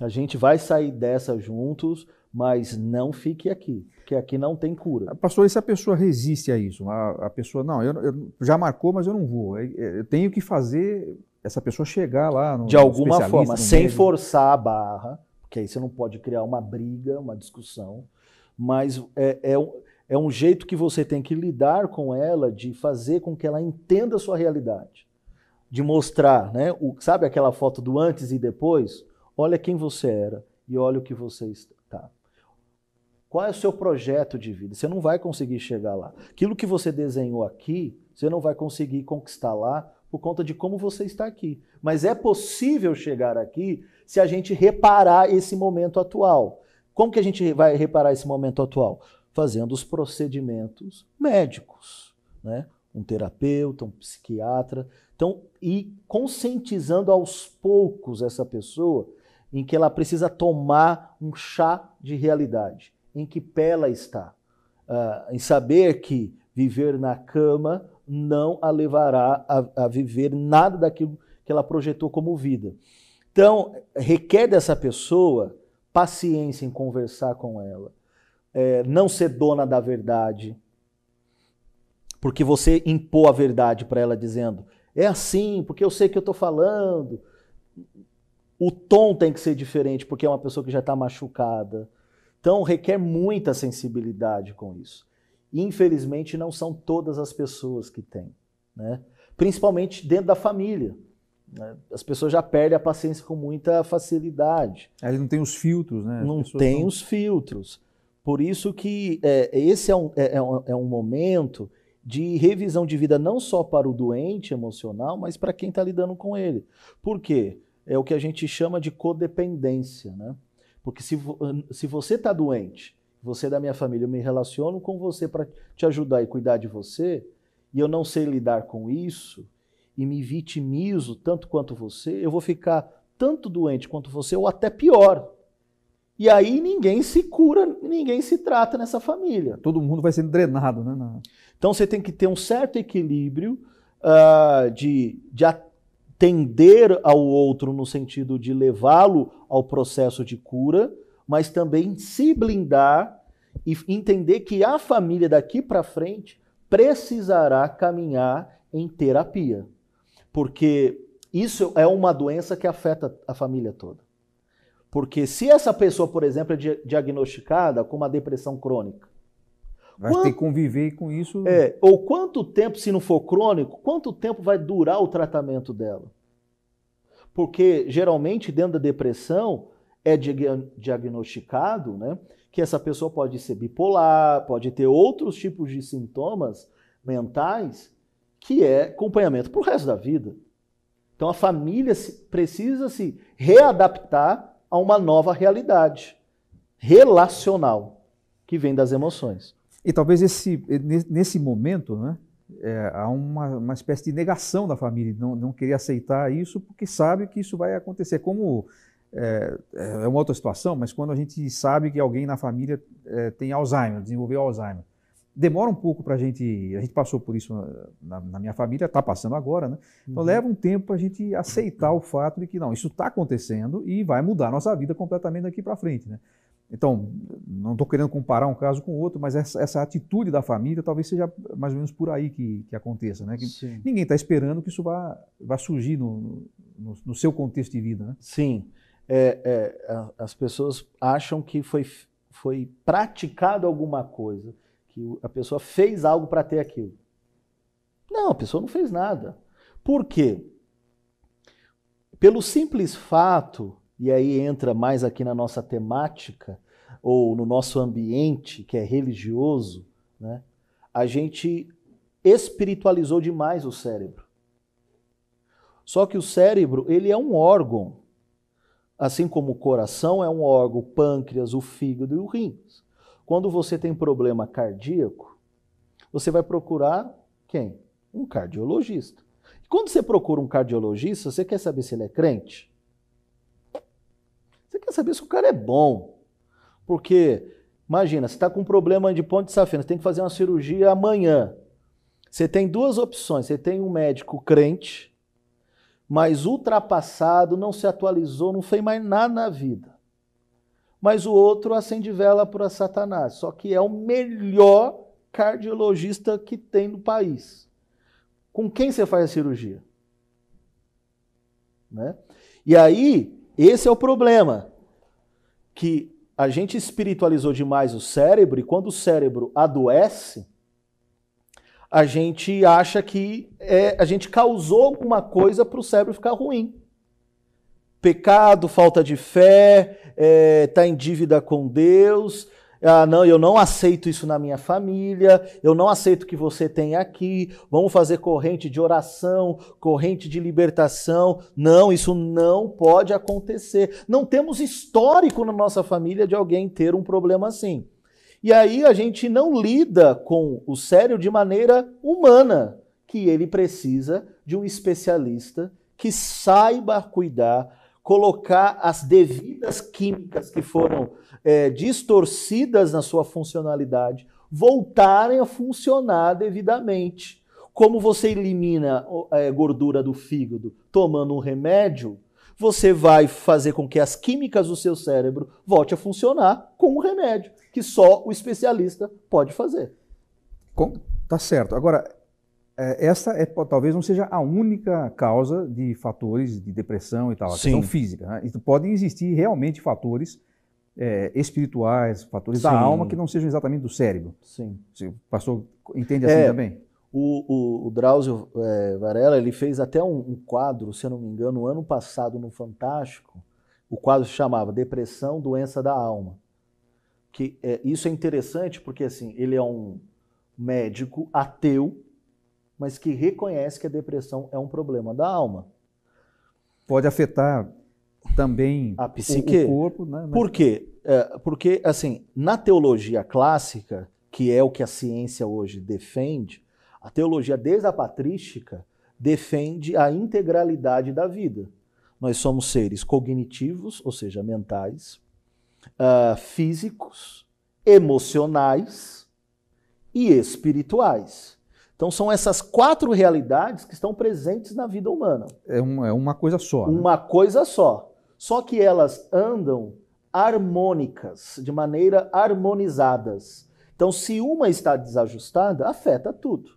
S2: a gente vai sair dessa juntos, mas não fique aqui, porque aqui não tem cura.
S1: Pastor, e se a pessoa resiste a isso? A pessoa, não, eu já marcou, mas eu não vou. Eu tenho que fazer essa pessoa chegar lá no
S2: de alguma forma, sem
S1: médico.
S2: forçar a barra, porque aí você não pode criar uma briga, uma discussão, mas é um jeito que você tem que lidar com ela, de fazer com que ela entenda a sua realidade, de mostrar, né? Sabe aquela foto do antes e depois? Olha quem você era e olha o que você está. Qual é o seu projeto de vida? Você não vai conseguir chegar lá. Aquilo que você desenhou aqui, você não vai conseguir conquistar lá por conta de como você está aqui. Mas é possível chegar aqui se a gente reparar esse momento atual. Como que a gente vai reparar esse momento atual? Fazendo os procedimentos médicos, né? Um terapeuta, um psiquiatra. Então, e conscientizando aos poucos essa pessoa em que ela precisa tomar um chá de realidade, em que pé ela está, em saber que viver na cama não a levará a viver nada daquilo que ela projetou como vida. Então, requer dessa pessoa paciência em conversar com ela, não ser dona da verdade, porque você impor a verdade para ela dizendo, é assim, porque eu sei que eu estou falando. O tom tem que ser diferente, porque é uma pessoa que já está machucada. Então, requer muita sensibilidade com isso. E, infelizmente, não são todas as pessoas que têm, né? Principalmente dentro da família, né? As pessoas já perdem a paciência com muita facilidade.
S1: Aí não tem os filtros, né?
S2: Não tem os filtros. Por isso que esse é um momento de revisão de vida não só para o doente emocional, mas para quem está lidando com ele. Por quê? É o que a gente chama de codependência, né? Porque se você está doente, você é da minha família, eu me relaciono com você para te ajudar e cuidar de você, e eu não sei lidar com isso, e me vitimizo tanto quanto você, eu vou ficar tanto doente quanto você, ou até pior. E aí ninguém se cura, ninguém se trata nessa família.
S1: Todo mundo vai sendo drenado, né?
S2: Então você tem que ter um certo equilíbrio de atender ao outro no sentido de levá-lo ao processo de cura, mas também se blindar e entender que a família daqui para frente precisará caminhar em terapia. Porque isso é uma doença que afeta a família toda. Porque se essa pessoa, por exemplo, é diagnosticada com uma depressão crônica,
S1: Vai ter que conviver com isso.
S2: Ou quanto tempo, se não for crônico, quanto tempo vai durar o tratamento dela? Porque, geralmente, dentro da depressão, é diagnosticado, né, que essa pessoa pode ser bipolar, pode ter outros tipos de sintomas mentais, que é acompanhamento para o resto da vida. Então, a família precisa se readaptar a uma nova realidade relacional que vem das emoções.
S1: E talvez nesse momento, né, há uma espécie de negação da família, não querer aceitar isso, porque sabe que isso vai acontecer. Como é uma outra situação, mas quando a gente sabe que alguém na família tem Alzheimer, desenvolveu Alzheimer, demora um pouco para a gente passou por isso na minha família, está passando agora, né? Então leva um tempo para a gente aceitar o fato de que não, isso está acontecendo e vai mudar a nossa vida completamente daqui para frente, né? Então, não estou querendo comparar um caso com o outro, mas essa atitude da família talvez seja mais ou menos por aí que aconteça, né? Que ninguém está esperando que isso vá surgir no seu contexto de vida, né?
S2: Sim. As pessoas acham que foi praticado alguma coisa, que a pessoa fez algo para ter aquilo. Não, a pessoa não fez nada. Por quê? Pelo simples fato, e aí entra mais aqui na nossa temática, ou no nosso ambiente, que é religioso, né? A gente espiritualizou demais o cérebro. Só que o cérebro, ele é um órgão, assim como o coração é um órgão, o pâncreas, o fígado e o rins. Quando você tem problema cardíaco, você vai procurar quem? Um cardiologista. E quando você procura um cardiologista, você quer saber se ele é crente? Você quer saber se o cara é bom. Porque, imagina, você está com um problema de ponte de safena, você tem que fazer uma cirurgia amanhã. Você tem duas opções. Você tem um médico crente, mas ultrapassado, não se atualizou, não fez mais nada na vida. Mas o outro acende vela para Satanás. Só que é o melhor cardiologista que tem no país. Com quem você faz a cirurgia? Né? E aí, esse é o problema, que a gente espiritualizou demais o cérebro, e quando o cérebro adoece, a gente acha que a gente causou alguma coisa para o cérebro ficar ruim. Pecado, falta de fé, tá em dívida com Deus. Não, eu não aceito isso na minha família, eu não aceito que você tem aqui, vamos fazer corrente de oração, corrente de libertação. Não, isso não pode acontecer. Não temos histórico na nossa família de alguém ter um problema assim. E aí a gente não lida com o cérebro de maneira humana, que ele precisa de um especialista que saiba cuidar, colocar as devidas químicas que foram distorcidas na sua funcionalidade, voltarem a funcionar devidamente. Como você elimina a gordura do fígado tomando um remédio, você vai fazer com que as químicas do seu cérebro voltem a funcionar com um remédio, que só o especialista pode fazer.
S1: Tá certo. Agora, essa talvez não seja a única causa de fatores de depressão e tal, a questão física, né? E podem existir realmente fatores espirituais, fatores da alma que não sejam exatamente do cérebro.
S2: Sim.
S1: O pastor entende assim também?
S2: O Drauzio Varela, ele fez até um quadro, se eu não me engano, no ano passado no Fantástico. O quadro se chamava Depressão, Doença da Alma. Isso é interessante porque assim, ele é um médico ateu, mas que reconhece que a depressão é um problema da alma.
S1: Pode afetar também
S2: a psique.
S1: O corpo, né?
S2: Por quê? Porque, assim, na teologia clássica, que é o que a ciência hoje defende, a teologia desde a patrística defende a integralidade da vida. Nós somos seres cognitivos, ou seja, mentais, físicos, emocionais e espirituais. Então são essas 4 realidades que estão presentes na vida humana.
S1: É uma coisa só.
S2: Uma coisa só. Só que elas andam harmônicas, de maneira harmonizadas. Então se uma está desajustada, afeta tudo.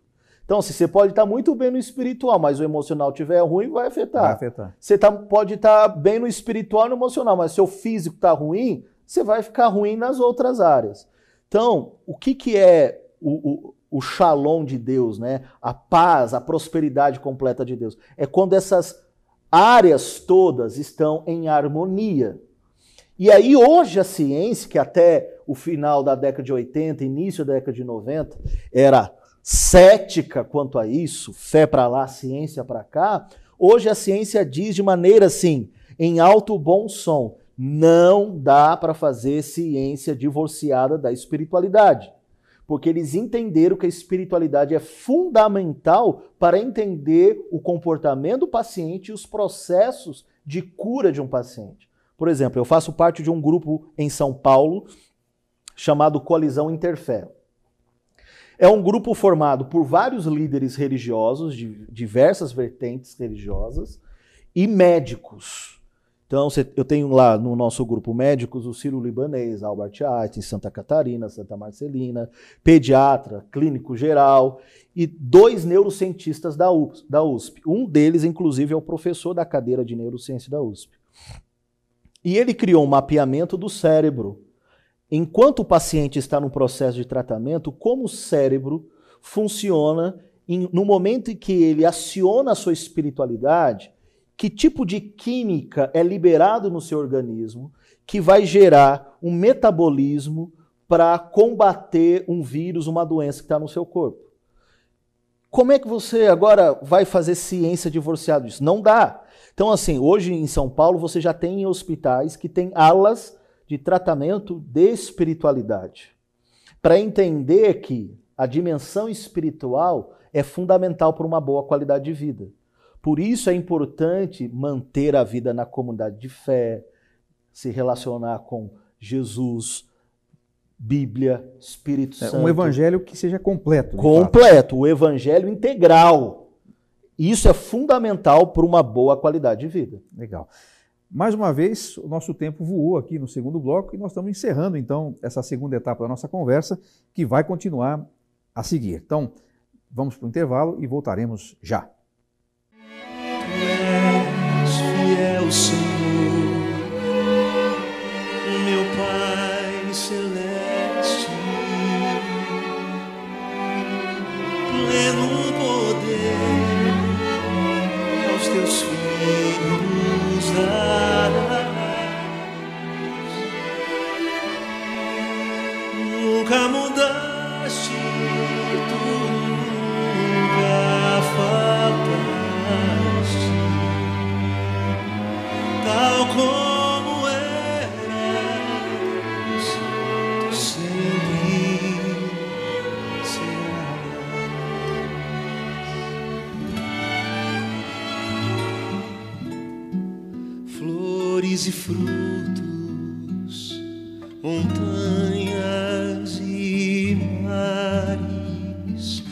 S2: Então se você pode estar muito bem no espiritual, mas o emocional estiver ruim, vai afetar.
S1: Vai afetar.
S2: Você pode estar bem no espiritual e no emocional, mas seu físico está ruim, você vai ficar ruim nas outras áreas. Então, o que é o shalom de Deus, né? A paz, a prosperidade completa de Deus. É quando essas áreas todas estão em harmonia. E aí hoje a ciência, que até o final da década de 80, início da década de 90, era cética quanto a isso, fé para lá, ciência para cá, hoje a ciência diz de maneira assim, em alto bom som, não dá para fazer ciência divorciada da espiritualidade. Porque eles entenderam que a espiritualidade é fundamental para entender o comportamento do paciente e os processos de cura de um paciente. Por exemplo, eu faço parte de um grupo em São Paulo chamado Coalizão Interfé. É um grupo formado por vários líderes religiosos, de diversas vertentes religiosas, e médicos. Então, eu tenho lá no nosso grupo médicos o Sírio-Libanês, Albert Einstein, Santa Catarina, Santa Marcelina, pediatra, clínico geral, e 2 neurocientistas da USP. Um deles, inclusive, é o professor da cadeira de neurociência da USP. E ele criou um mapeamento do cérebro. Enquanto o paciente está no processo de tratamento, como o cérebro funciona no momento em que ele aciona a sua espiritualidade, que tipo de química é liberado no seu organismo que vai gerar um metabolismo para combater um vírus, uma doença que está no seu corpo. Como é que você agora vai fazer ciência divorciada disso? Não dá. Então, assim, hoje em São Paulo você já tem hospitais que têm alas de tratamento de espiritualidade, para entender que a dimensão espiritual é fundamental para uma boa qualidade de vida. Por isso é importante manter a vida na comunidade de fé, se relacionar com Jesus, Bíblia, Espírito Santo.
S1: Um evangelho que seja completo.
S2: Completo, o evangelho integral. Isso é fundamental para uma boa qualidade de vida.
S1: Legal. Mais uma vez, o nosso tempo voou aqui no segundo bloco e nós estamos encerrando, então, essa segunda etapa da nossa conversa, que vai continuar a seguir. Então, vamos para o intervalo e voltaremos já.
S3: Fiel Senhor, meu Pai celeste, pleno poder aos teus filhos darás. Nunca mudaste, tu nunca faltaste, tal como eras, tu sempre serás. Flores e frutos, montanhas e mares,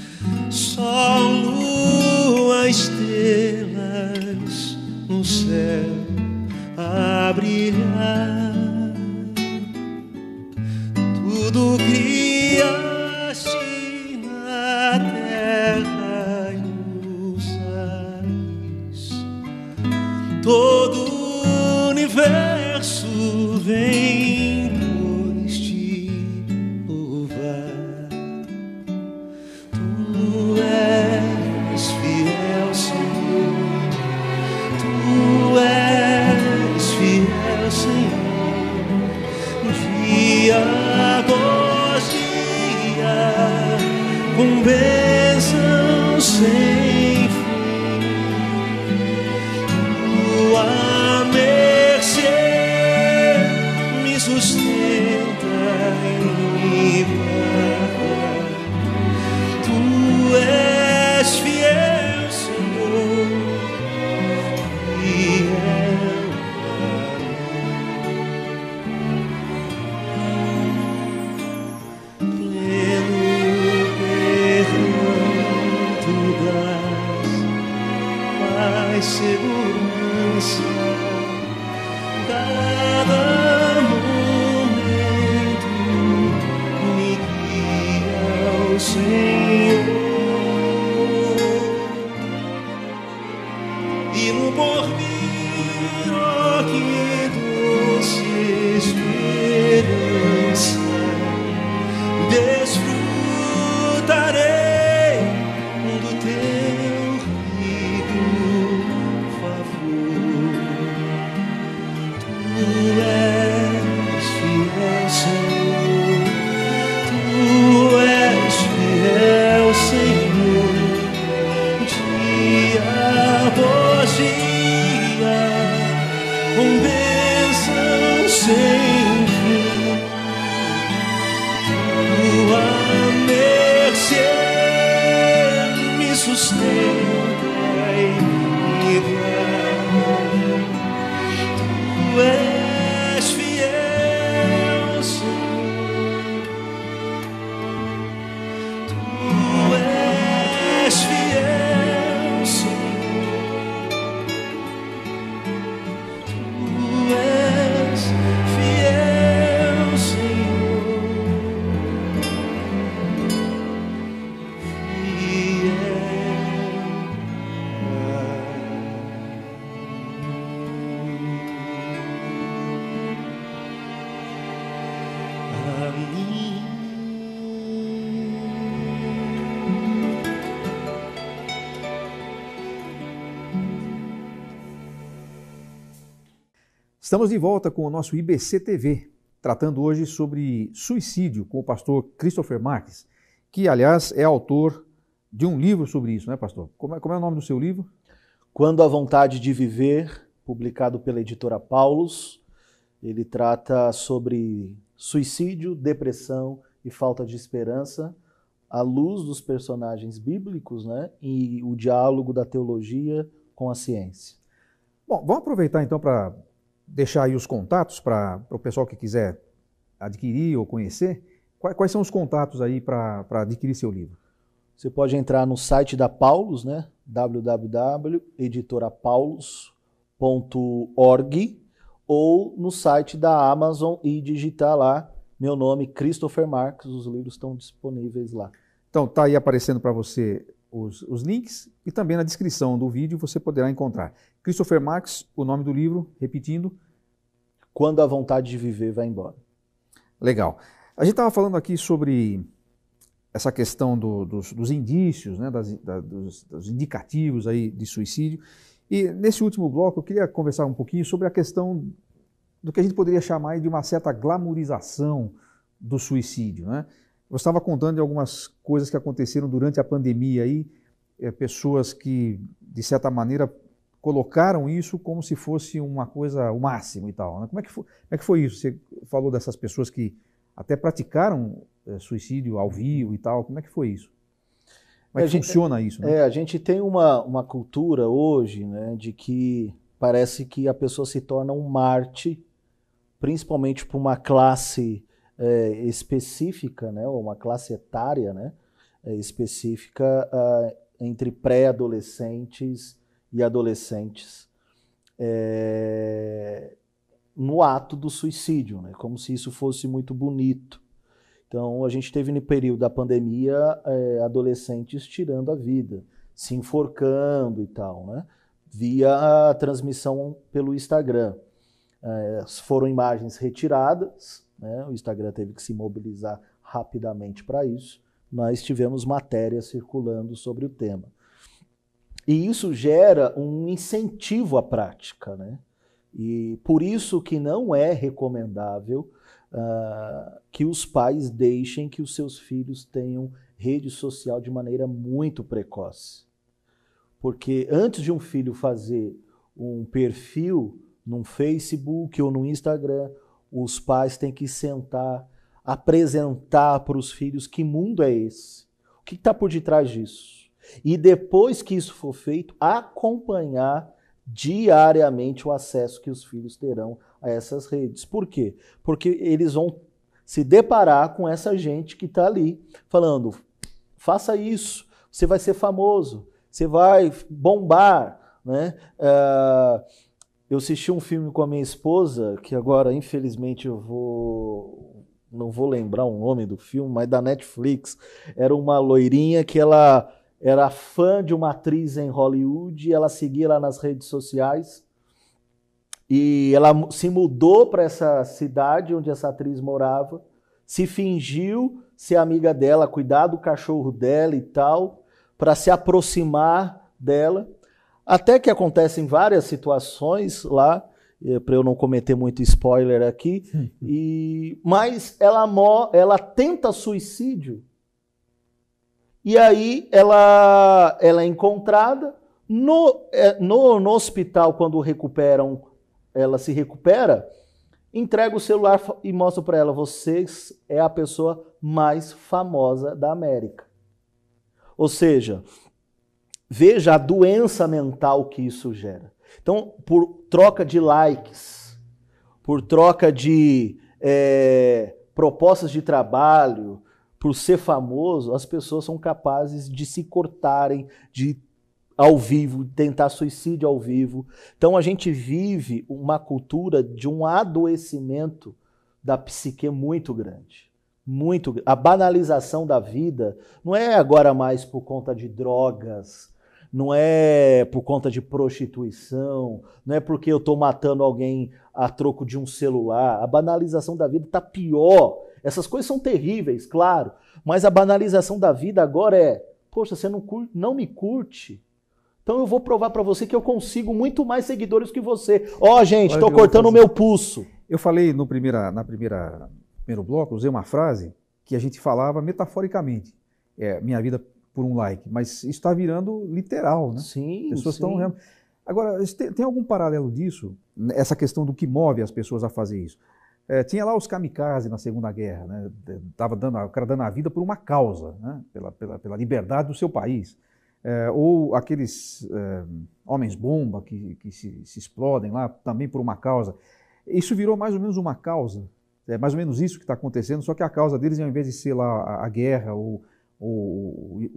S3: sol, lua, estrelas no céu a brilhar, tudo criaste na terra e nos ares, todo o universo vem pois te louvar. Tu és fiel, Senhor, tu és fiel, Senhor, dia após dia, com bênçãos sem fim. Tua mercê me sustenta e me guarda. Tu és fiel, Senhor, fiel. Pleno perdão tu dás, mais segurança. Cada momento me guia ao Senhor, e no porvir, ó, que doce esperança, desfruto sustenta e me guarda. Tu és fiel, Senhor. Tu és fiel, Senhor. Tu és fiel, Senhor.
S1: Estamos de volta com o nosso IBC TV, tratando hoje sobre suicídio com o pastor Christopher Marques, que, aliás, é autor de um livro sobre isso, né, pastor? Como é o nome do seu livro?
S2: Quando a Vontade de Viver, publicado pela editora Paulus. Ele trata sobre suicídio, depressão e falta de esperança, à luz dos personagens bíblicos, né, e o diálogo da teologia com a ciência.
S1: Bom, vamos aproveitar então para deixar aí os contatos para o pessoal que quiser adquirir ou conhecer. Quais são os contatos aí para adquirir seu livro?
S2: Você pode entrar no site da Paulus, né? www.editorapaulus.org, ou no site da Amazon e digitar lá meu nome, Christopher Marques. Os livros estão disponíveis lá.
S1: Então tá aí aparecendo para você os links, e também na descrição do vídeo você poderá encontrar. Christopher Marques, o nome do livro, repetindo.
S2: Quando a Vontade de Viver vai embora.
S1: Legal. A gente estava falando aqui sobre essa questão dos indícios, né, dos indicativos aí de suicídio. E nesse último bloco eu queria conversar um pouquinho sobre a questão do que a gente poderia chamar de uma certa glamorização do suicídio, né? Eu estava contando de algumas coisas que aconteceram durante a pandemia aí, pessoas que, de certa maneira, colocaram isso como se fosse uma coisa, o máximo e tal, né? Como é que foi isso? Você falou dessas pessoas que até praticaram suicídio ao vivo e tal, como é que foi isso? Como é que funciona isso? Né?
S2: A gente tem uma cultura hoje, né, de que parece que a pessoa se torna um Marte, principalmente para uma classe específica, né, ou uma classe etária, né, específica entre pré-adolescentes e adolescentes, no ato do suicídio, né, como se isso fosse muito bonito. Então, a gente teve no período da pandemia adolescentes tirando a vida, se enforcando e tal, né, via a transmissão pelo Instagram. Foram imagens retiradas, né, o Instagram teve que se mobilizar rapidamente para isso, mas tivemos matérias circulando sobre o tema. E isso gera um incentivo à prática, né? E por isso que não é recomendável que os pais deixem que os seus filhos tenham rede social de maneira muito precoce. Porque antes de um filho fazer um perfil num Facebook ou no Instagram, os pais têm que sentar, apresentar para os filhos que mundo é esse, o que está por detrás disso. E depois que isso for feito, acompanhar diariamente o acesso que os filhos terão a essas redes. Por quê? Porque eles vão se deparar com essa gente que está ali falando, faça isso, você vai ser famoso, você vai bombar, né? Eu assisti um filme com a minha esposa, que agora, infelizmente, não vou lembrar o nome do filme, mas da Netflix. Era uma loirinha que ela era fã de uma atriz em Hollywood, ela seguia lá nas redes sociais, e ela se mudou para essa cidade onde essa atriz morava, se fingiu ser amiga dela, cuidar do cachorro dela e tal, para se aproximar dela. Até que acontecem várias situações lá, para eu não cometer muito spoiler aqui, mas ela tenta suicídio, e aí ela é encontrada no hospital. Quando recuperam, ela se recupera, entrega o celular e mostra para ela, você é a pessoa mais famosa da América. Ou seja, veja a doença mental que isso gera. Então, por troca de likes, por troca de propostas de trabalho, por ser famoso, as pessoas são capazes de se cortarem, de ao vivo, tentar suicídio ao vivo. Então a gente vive uma cultura de um adoecimento da psique muito grande. A banalização da vida não é agora mais por conta de drogas, não é por conta de prostituição, não é porque eu estou matando alguém a troco de um celular. A banalização da vida está pior. Essas coisas são terríveis, claro, mas a banalização da vida agora é, poxa, você não me curte, então eu vou provar para você que eu consigo muito mais seguidores que você. Ó, gente, estou cortando o meu pulso.
S1: Eu falei no primeiro bloco, usei uma frase que a gente falava metaforicamente. Minha vida por um like, mas isso está virando literal, né?
S2: Sim,
S1: as pessoas
S2: sim.
S1: estão... Agora, tem algum paralelo disso? Essa questão do que move as pessoas a fazer isso? Tinha lá os kamikaze na Segunda Guerra, né? O cara dando a vida por uma causa, né? Pela liberdade do seu país. Ou aqueles homens-bomba que se explodem lá também por uma causa. Isso virou mais ou menos uma causa. É mais ou menos isso que está acontecendo, só que a causa deles, ao invés de ser lá a guerra, ou o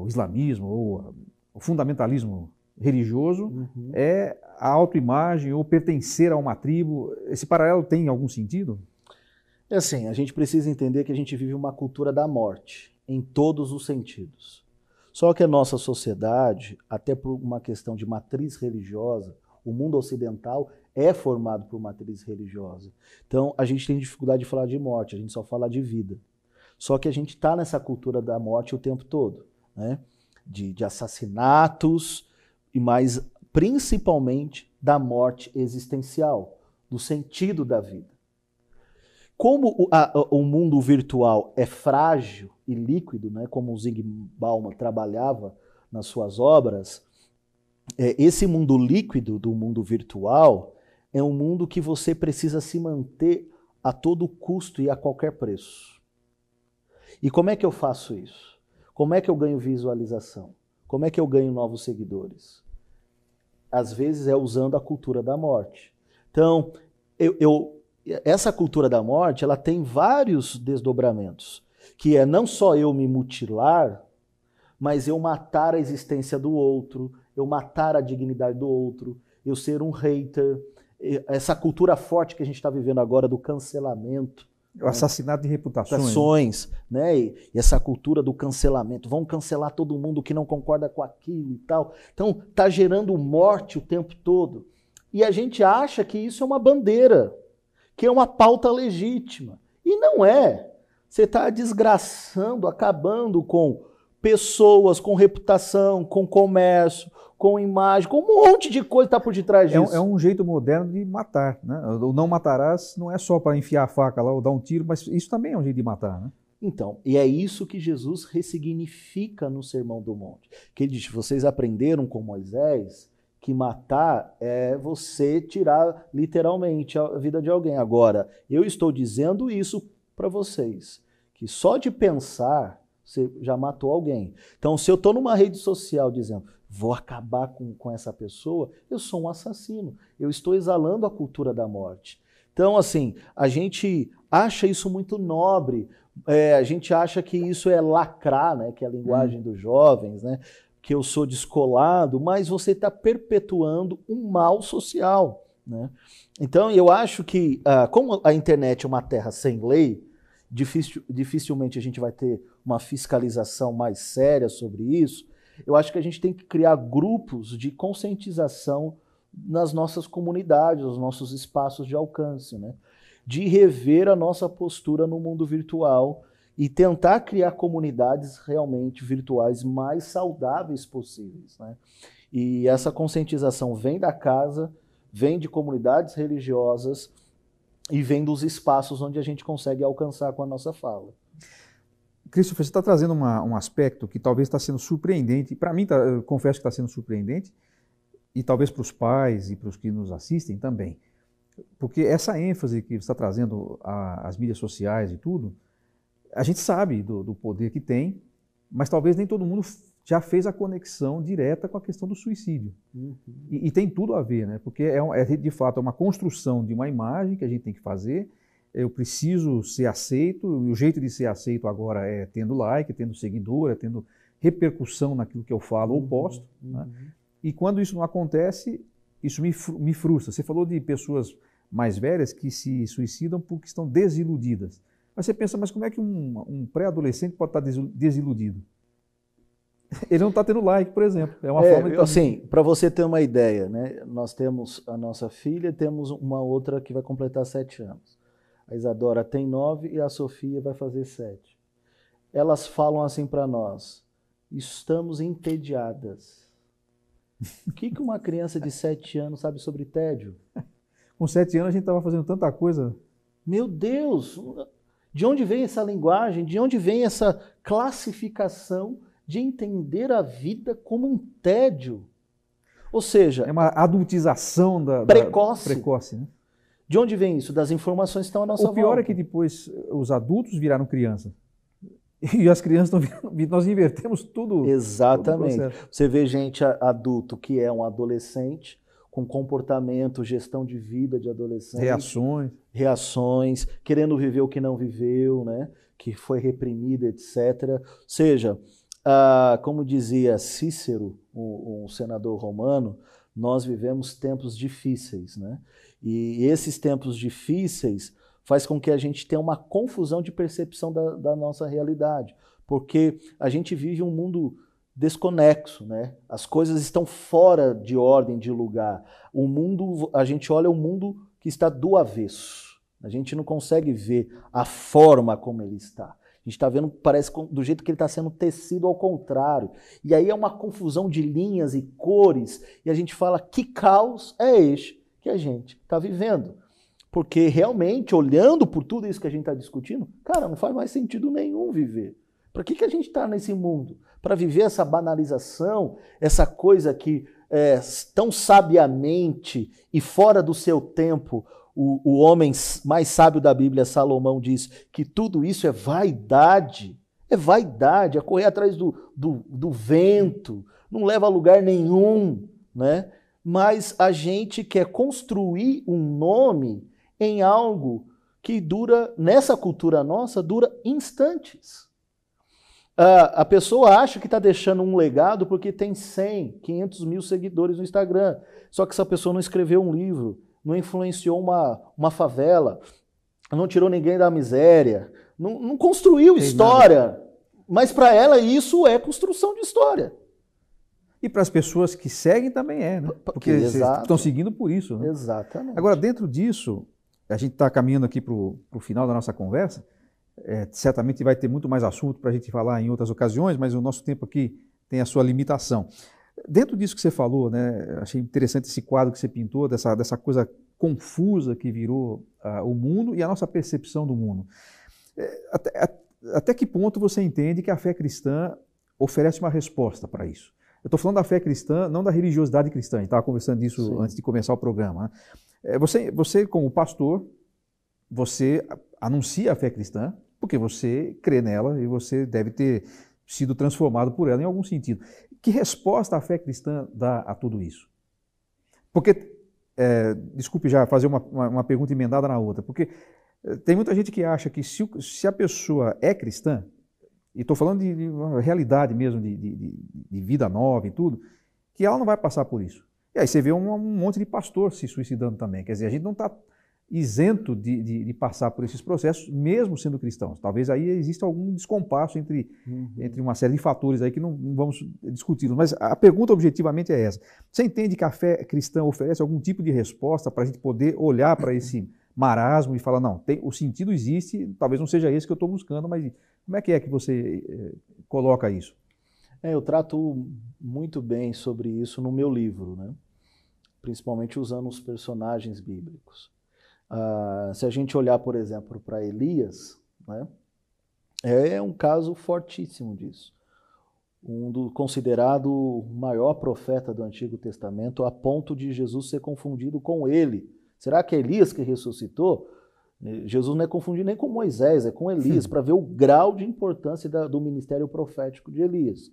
S1: islamismo, ou o fundamentalismo religioso, é a autoimagem ou pertencer a uma tribo. Esse paralelo tem algum sentido?
S2: É assim, a gente precisa entender que a gente vive uma cultura da morte, em todos os sentidos. Só que a nossa sociedade, até por uma questão de matriz religiosa, o mundo ocidental é formado por matriz religiosa. Então, a gente tem dificuldade de falar de morte, a gente só fala de vida. Só que a gente está nessa cultura da morte o tempo todo, né? De assassinatos, mas principalmente da morte existencial, do sentido da vida. Como o mundo virtual é frágil e líquido, né, como o Zygmunt Bauman trabalhava nas suas obras, esse mundo líquido do mundo virtual é um mundo que você precisa se manter a todo custo e a qualquer preço. E como é que eu faço isso? Como é que eu ganho visualização? Como é que eu ganho novos seguidores? Às vezes é usando a cultura da morte. Então, essa cultura da morte, ela tem vários desdobramentos, que é não só eu me mutilar, mas eu matar a existência do outro, eu matar a dignidade do outro, eu ser um hater, essa cultura forte que a gente está vivendo agora do cancelamento.
S1: O assassinato de reputações.
S2: Né? E essa cultura do cancelamento, vão cancelar todo mundo que não concorda com aquilo e tal. Então, está gerando morte o tempo todo. E a gente acha que isso é uma bandeira, que é uma pauta legítima. E não é. Você está desgraçando, acabando com pessoas, com reputação, com comércio, com imagem, com um monte de coisa que está por detrás disso.
S1: É um jeito moderno de matar, né? O não matarás não é só para enfiar a faca lá ou dar um tiro, mas isso também é um jeito de matar, né?
S2: Então, e é isso que Jesus ressignifica no Sermão do Monte. Que ele diz, vocês aprenderam com Moisés que matar é você tirar literalmente a vida de alguém. Agora, eu estou dizendo isso para vocês, que só de pensar você já matou alguém. Então, se eu estou numa rede social dizendo, vou acabar com essa pessoa, eu sou um assassino. Eu estou exalando a cultura da morte. Então, assim, a gente acha isso muito nobre, a gente acha que isso é lacrar, né, que é a linguagem dos jovens, né, que eu sou descolado, mas você está perpetuando um mal social, né? Então, eu acho que, como a internet é uma terra sem lei, dificilmente a gente vai ter uma fiscalização mais séria sobre isso. Eu acho que a gente tem que criar grupos de conscientização nas nossas comunidades, nos nossos espaços de alcance, né? De rever a nossa postura no mundo virtual e tentar criar comunidades realmente virtuais mais saudáveis possíveis, né? E essa conscientização vem da casa, vem de comunidades religiosas e vem dos espaços onde a gente consegue alcançar com a nossa fala.
S1: Christopher, você está trazendo um aspecto que talvez está sendo surpreendente. Para mim, eu confesso que está sendo surpreendente, e talvez para os pais e para os que nos assistem também. Porque essa ênfase que você está trazendo às mídias sociais e tudo, a gente sabe do poder que tem, mas talvez nem todo mundo já fez a conexão direta com a questão do suicídio. E tem tudo a ver, né? Porque de fato é uma construção de uma imagem que a gente tem que fazer. Eu preciso ser aceito, e o jeito de ser aceito agora é tendo like, tendo seguidor, é tendo repercussão naquilo que eu falo ou posto. Né? E quando isso não acontece, isso me frustra. Você falou de pessoas mais velhas que se suicidam porque estão desiludidas. Mas você pensa, mas como é que um pré-adolescente pode estar desiludido? Ele não está tendo like, por exemplo. É uma forma de...
S2: Assim, para você ter uma ideia, né? Nós temos a nossa filha, temos uma outra que vai completar 7 anos. A Isadora tem 9 e a Sofia vai fazer 7. Elas falam assim para nós: estamos entediadas. O que uma criança de 7 anos sabe sobre tédio?
S1: Com 7 anos a gente estava fazendo tanta coisa.
S2: Meu Deus! De onde vem essa linguagem? De onde vem essa classificação de entender a vida como um tédio? Ou seja...
S1: É uma adultização precoce, né?
S2: De onde vem isso? Das informações que estão à nossa volta.
S1: O pior é que depois os adultos viraram crianças. E as crianças estão virando... Nós invertemos tudo.
S2: Exatamente.
S1: Todo o processo.
S2: Você vê gente adulto que é um adolescente, com comportamento, gestão de vida de adolescente. Reações, querendo viver o que não viveu, né? Que foi reprimido, etc. Ou seja, como dizia Cícero, um senador romano, nós vivemos tempos difíceis, né? E esses tempos difíceis faz com que a gente tenha uma confusão de percepção da nossa realidade, porque a gente vive um mundo desconexo, né? As coisas estão fora de ordem, de lugar. O mundo, a gente olha o mundo que está do avesso. A gente não consegue ver a forma como ele está. A gente está vendo, parece do jeito que ele está sendo tecido ao contrário. E aí é uma confusão de linhas e cores, e a gente fala, que caos é este que a gente está vivendo? Porque realmente, olhando por tudo isso que a gente está discutindo, cara, não faz mais sentido nenhum viver. Para que a gente está nesse mundo? Para viver essa banalização, essa coisa que tão sabiamente e fora do seu tempo, o homem mais sábio da Bíblia, Salomão, diz que tudo isso é vaidade. É vaidade, é correr atrás do vento, não leva a lugar nenhum, né? Mas a gente quer construir um nome em algo que dura, nessa cultura nossa, dura instantes. A pessoa acha que está deixando um legado porque tem 100, 500 mil seguidores no Instagram. Só que essa pessoa não escreveu um livro, não influenciou uma favela, não tirou ninguém da miséria, não construiu história. Mas para ela isso é construção de história.
S1: E para as pessoas que seguem também é, né? Porque estão seguindo por isso. Né?
S2: Exatamente.
S1: Agora, dentro disso, a gente está caminhando aqui para o final da nossa conversa. Certamente vai ter muito mais assunto para a gente falar em outras ocasiões, mas o nosso tempo aqui tem a sua limitação. Dentro disso que você falou, né, achei interessante esse quadro que você pintou, dessa coisa confusa que virou o mundo e a nossa percepção do mundo. Até que ponto você entende que a fé cristã oferece uma resposta para isso? Eu estou falando da fé cristã, não da religiosidade cristã. A gente estava conversando disso
S2: Sim.
S1: antes de começar o programa. Né? Você, como pastor, você anuncia a fé cristã, porque você crê nela e você deve ter sido transformado por ela em algum sentido. Que resposta a fé cristã dá a tudo isso? Porque, desculpe já fazer uma pergunta emendada na outra, porque tem muita gente que acha que se a pessoa é cristã, e estou falando de uma realidade mesmo, de vida nova e tudo, que ela não vai passar por isso. E aí você vê um monte de pastor se suicidando também. Quer dizer, a gente não está isento de passar por esses processos, mesmo sendo cristãos. Talvez aí exista algum descompasso entre uma série de fatores aí que não vamos discuti-los. Mas a pergunta objetivamente é essa. Você entende que a fé cristã oferece algum tipo de resposta para a gente poder olhar para esse marasmo e falar, não, o sentido existe, talvez não seja esse que eu estou buscando, mas como é que você coloca isso?
S2: Eu trato muito bem sobre isso no meu livro, né? Principalmente usando os personagens bíblicos. Se a gente olhar, por exemplo, para Elias, né, é um caso fortíssimo disso. Considerado o maior profeta do Antigo Testamento, a ponto de Jesus ser confundido com ele. Será que é Elias que ressuscitou? Jesus não é confundido nem com Moisés, é com Elias, para ver o grau de importância do ministério profético de Elias.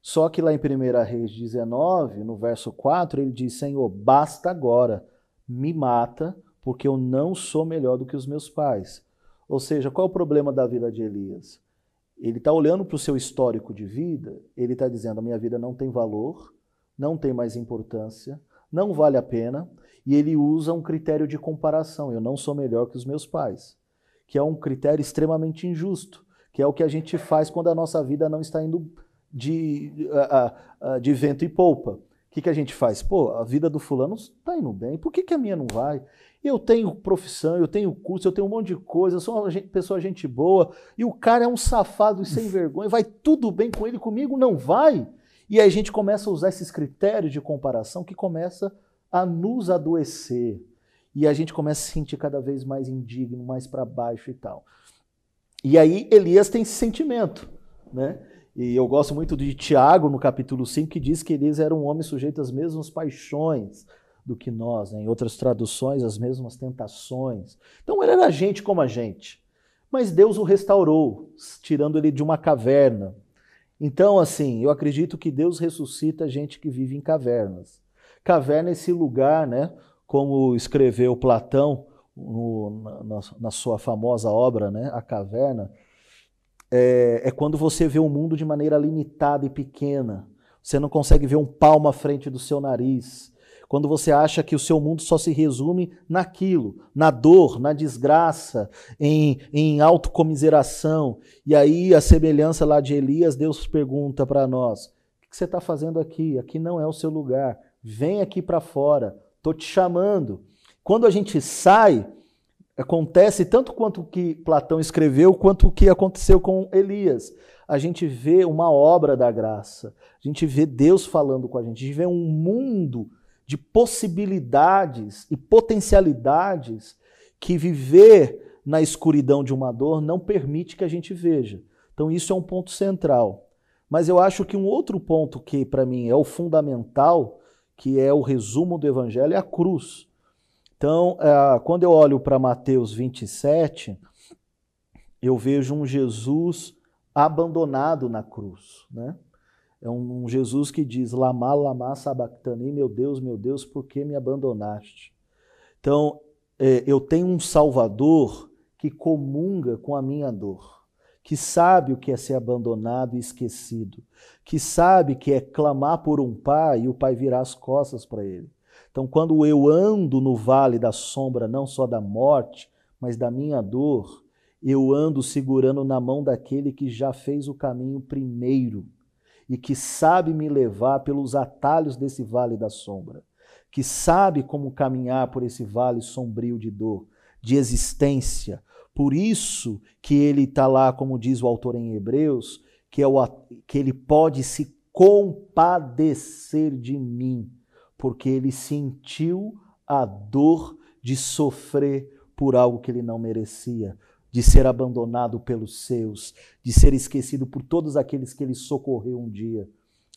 S2: Só que lá em 1 Reis 19, no verso 4, ele diz, Senhor, basta agora, me mata, porque eu não sou melhor do que os meus pais. Ou seja, qual é o problema da vida de Elias? Ele está olhando para o seu histórico de vida, ele está dizendo, a minha vida não tem valor, não tem mais importância, não vale a pena, e ele usa um critério de comparação, eu não sou melhor que os meus pais, que é um critério extremamente injusto, que é o que a gente faz quando a nossa vida não está indo de vento e polpa. O que a gente faz? Pô, a vida do fulano está indo bem, por que a minha não vai? Eu tenho profissão, eu tenho curso, eu tenho um monte de coisa, eu sou uma pessoa gente boa, e o cara é um safado e sem vergonha, vai tudo bem com ele, comigo não vai? E aí a gente começa a usar esses critérios de comparação que começa a nos adoecer. E a gente começa a se sentir cada vez mais indigno, mais para baixo e tal. E aí Elias tem esse sentimento, né? E eu gosto muito de Tiago, no capítulo 5, que diz que Elias era um homem sujeito às mesmas paixões do que nós, né? Em outras traduções, as mesmas tentações. Então ele era gente como a gente. Mas Deus o restaurou, tirando ele de uma caverna. Então, assim, eu acredito que Deus ressuscita gente que vive em cavernas. Caverna é esse lugar, né? Como escreveu Platão na sua famosa obra, né? A Caverna. É quando você vê o mundo de maneira limitada e pequena. Você não consegue ver um palmo à frente do seu nariz. Quando você acha que o seu mundo só se resume naquilo, na dor, na desgraça, em autocomiseração. E aí, a semelhança lá de Elias, Deus pergunta para nós, o que você está fazendo aqui? Aqui não é o seu lugar. Vem aqui para fora, estou te chamando. Quando a gente sai, acontece tanto quanto o que Platão escreveu, quanto o que aconteceu com Elias. A gente vê uma obra da graça, a gente vê Deus falando com a gente vê um mundo de possibilidades e potencialidades que viver na escuridão de uma dor não permite que a gente veja. Então isso é um ponto central. Mas eu acho que um outro ponto que para mim é o fundamental, que é o resumo do Evangelho, é a cruz. Então, quando eu olho para Mateus 27, eu vejo um Jesus abandonado na cruz, né? É um Jesus que diz, Lama, lama, sabachthani, meu Deus, por que me abandonaste? Então, eu tenho um Salvador que comunga com a minha dor, que sabe o que é ser abandonado e esquecido, que sabe que é clamar por um pai e o pai virar as costas para ele. Então, quando eu ando no vale da sombra, não só da morte, mas da minha dor, eu ando segurando na mão daquele que já fez o caminho primeiro e que sabe me levar pelos atalhos desse vale da sombra, que sabe como caminhar por esse vale sombrio de dor, de existência. Por isso que ele está lá, como diz o autor em Hebreus, que ele pode se compadecer de mim, porque ele sentiu a dor de sofrer por algo que ele não merecia, de ser abandonado pelos seus, de ser esquecido por todos aqueles que ele socorreu um dia.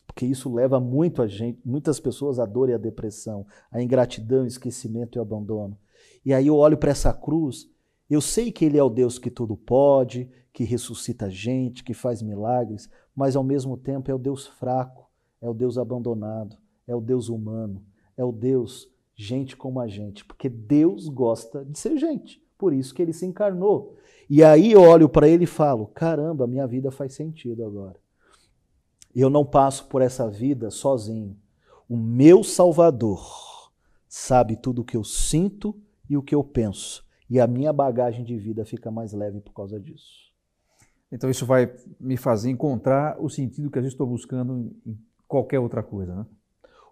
S2: Porque isso leva muitas pessoas à dor e à depressão, à ingratidão, esquecimento e abandono. E aí eu olho para essa cruz, eu sei que ele é o Deus que tudo pode, que ressuscita gente, que faz milagres, mas ao mesmo tempo é o Deus fraco, é o Deus abandonado, é o Deus humano, é o Deus gente como a gente, porque Deus gosta de ser gente, por isso que ele se encarnou. E aí eu olho para ele e falo, caramba, minha vida faz sentido agora. Eu não passo por essa vida sozinho. O meu Salvador sabe tudo o que eu sinto e o que eu penso. E a minha bagagem de vida fica mais leve por causa disso.
S1: Então isso vai me fazer encontrar o sentido que às vezes estou buscando em qualquer outra coisa, né?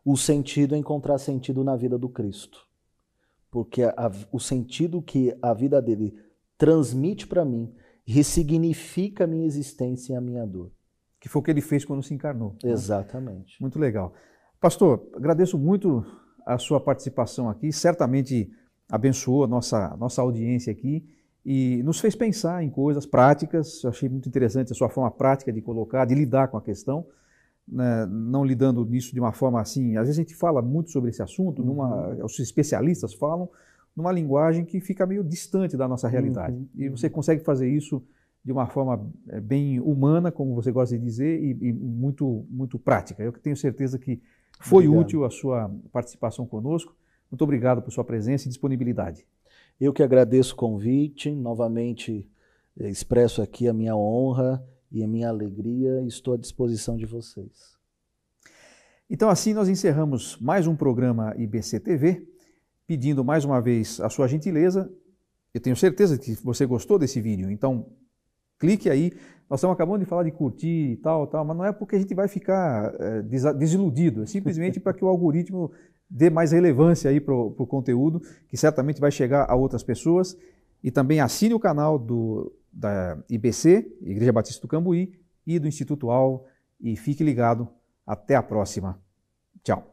S2: O sentido é encontrar sentido na vida do Cristo. Porque o sentido que a vida dele transmite para mim ressignifica a minha existência e a minha dor.
S1: Que foi o que ele fez quando se encarnou.
S2: Exatamente.
S1: Né? Muito legal. Pastor, agradeço muito a sua participação aqui, certamente abençoou a nossa audiência aqui e nos fez pensar em coisas práticas. Eu achei muito interessante a sua forma prática de colocar, de lidar com a questão, né? Não lidando nisso de uma forma assim. Às vezes a gente fala muito sobre esse assunto, os especialistas falam numa linguagem que fica meio distante da nossa realidade. E você consegue fazer isso de uma forma bem humana, como você gosta de dizer, e muito, muito prática. Eu tenho certeza que foi útil a sua participação conosco. Muito obrigado por sua presença e disponibilidade.
S2: Eu que agradeço o convite, novamente expresso aqui a minha honra e a minha alegria e estou à disposição de vocês.
S1: Então assim nós encerramos mais um programa IBC TV, pedindo mais uma vez a sua gentileza. Eu tenho certeza que você gostou desse vídeo, então clique aí. Nós estamos acabando de falar de curtir e tal, mas não é porque a gente vai ficar desiludido, é simplesmente para que o algoritmo dê mais relevância aí para o conteúdo, que certamente vai chegar a outras pessoas. E também assine o canal da IBC, Igreja Batista do Cambuí, e do Instituto Alvo, e fique ligado. Até a próxima. Tchau.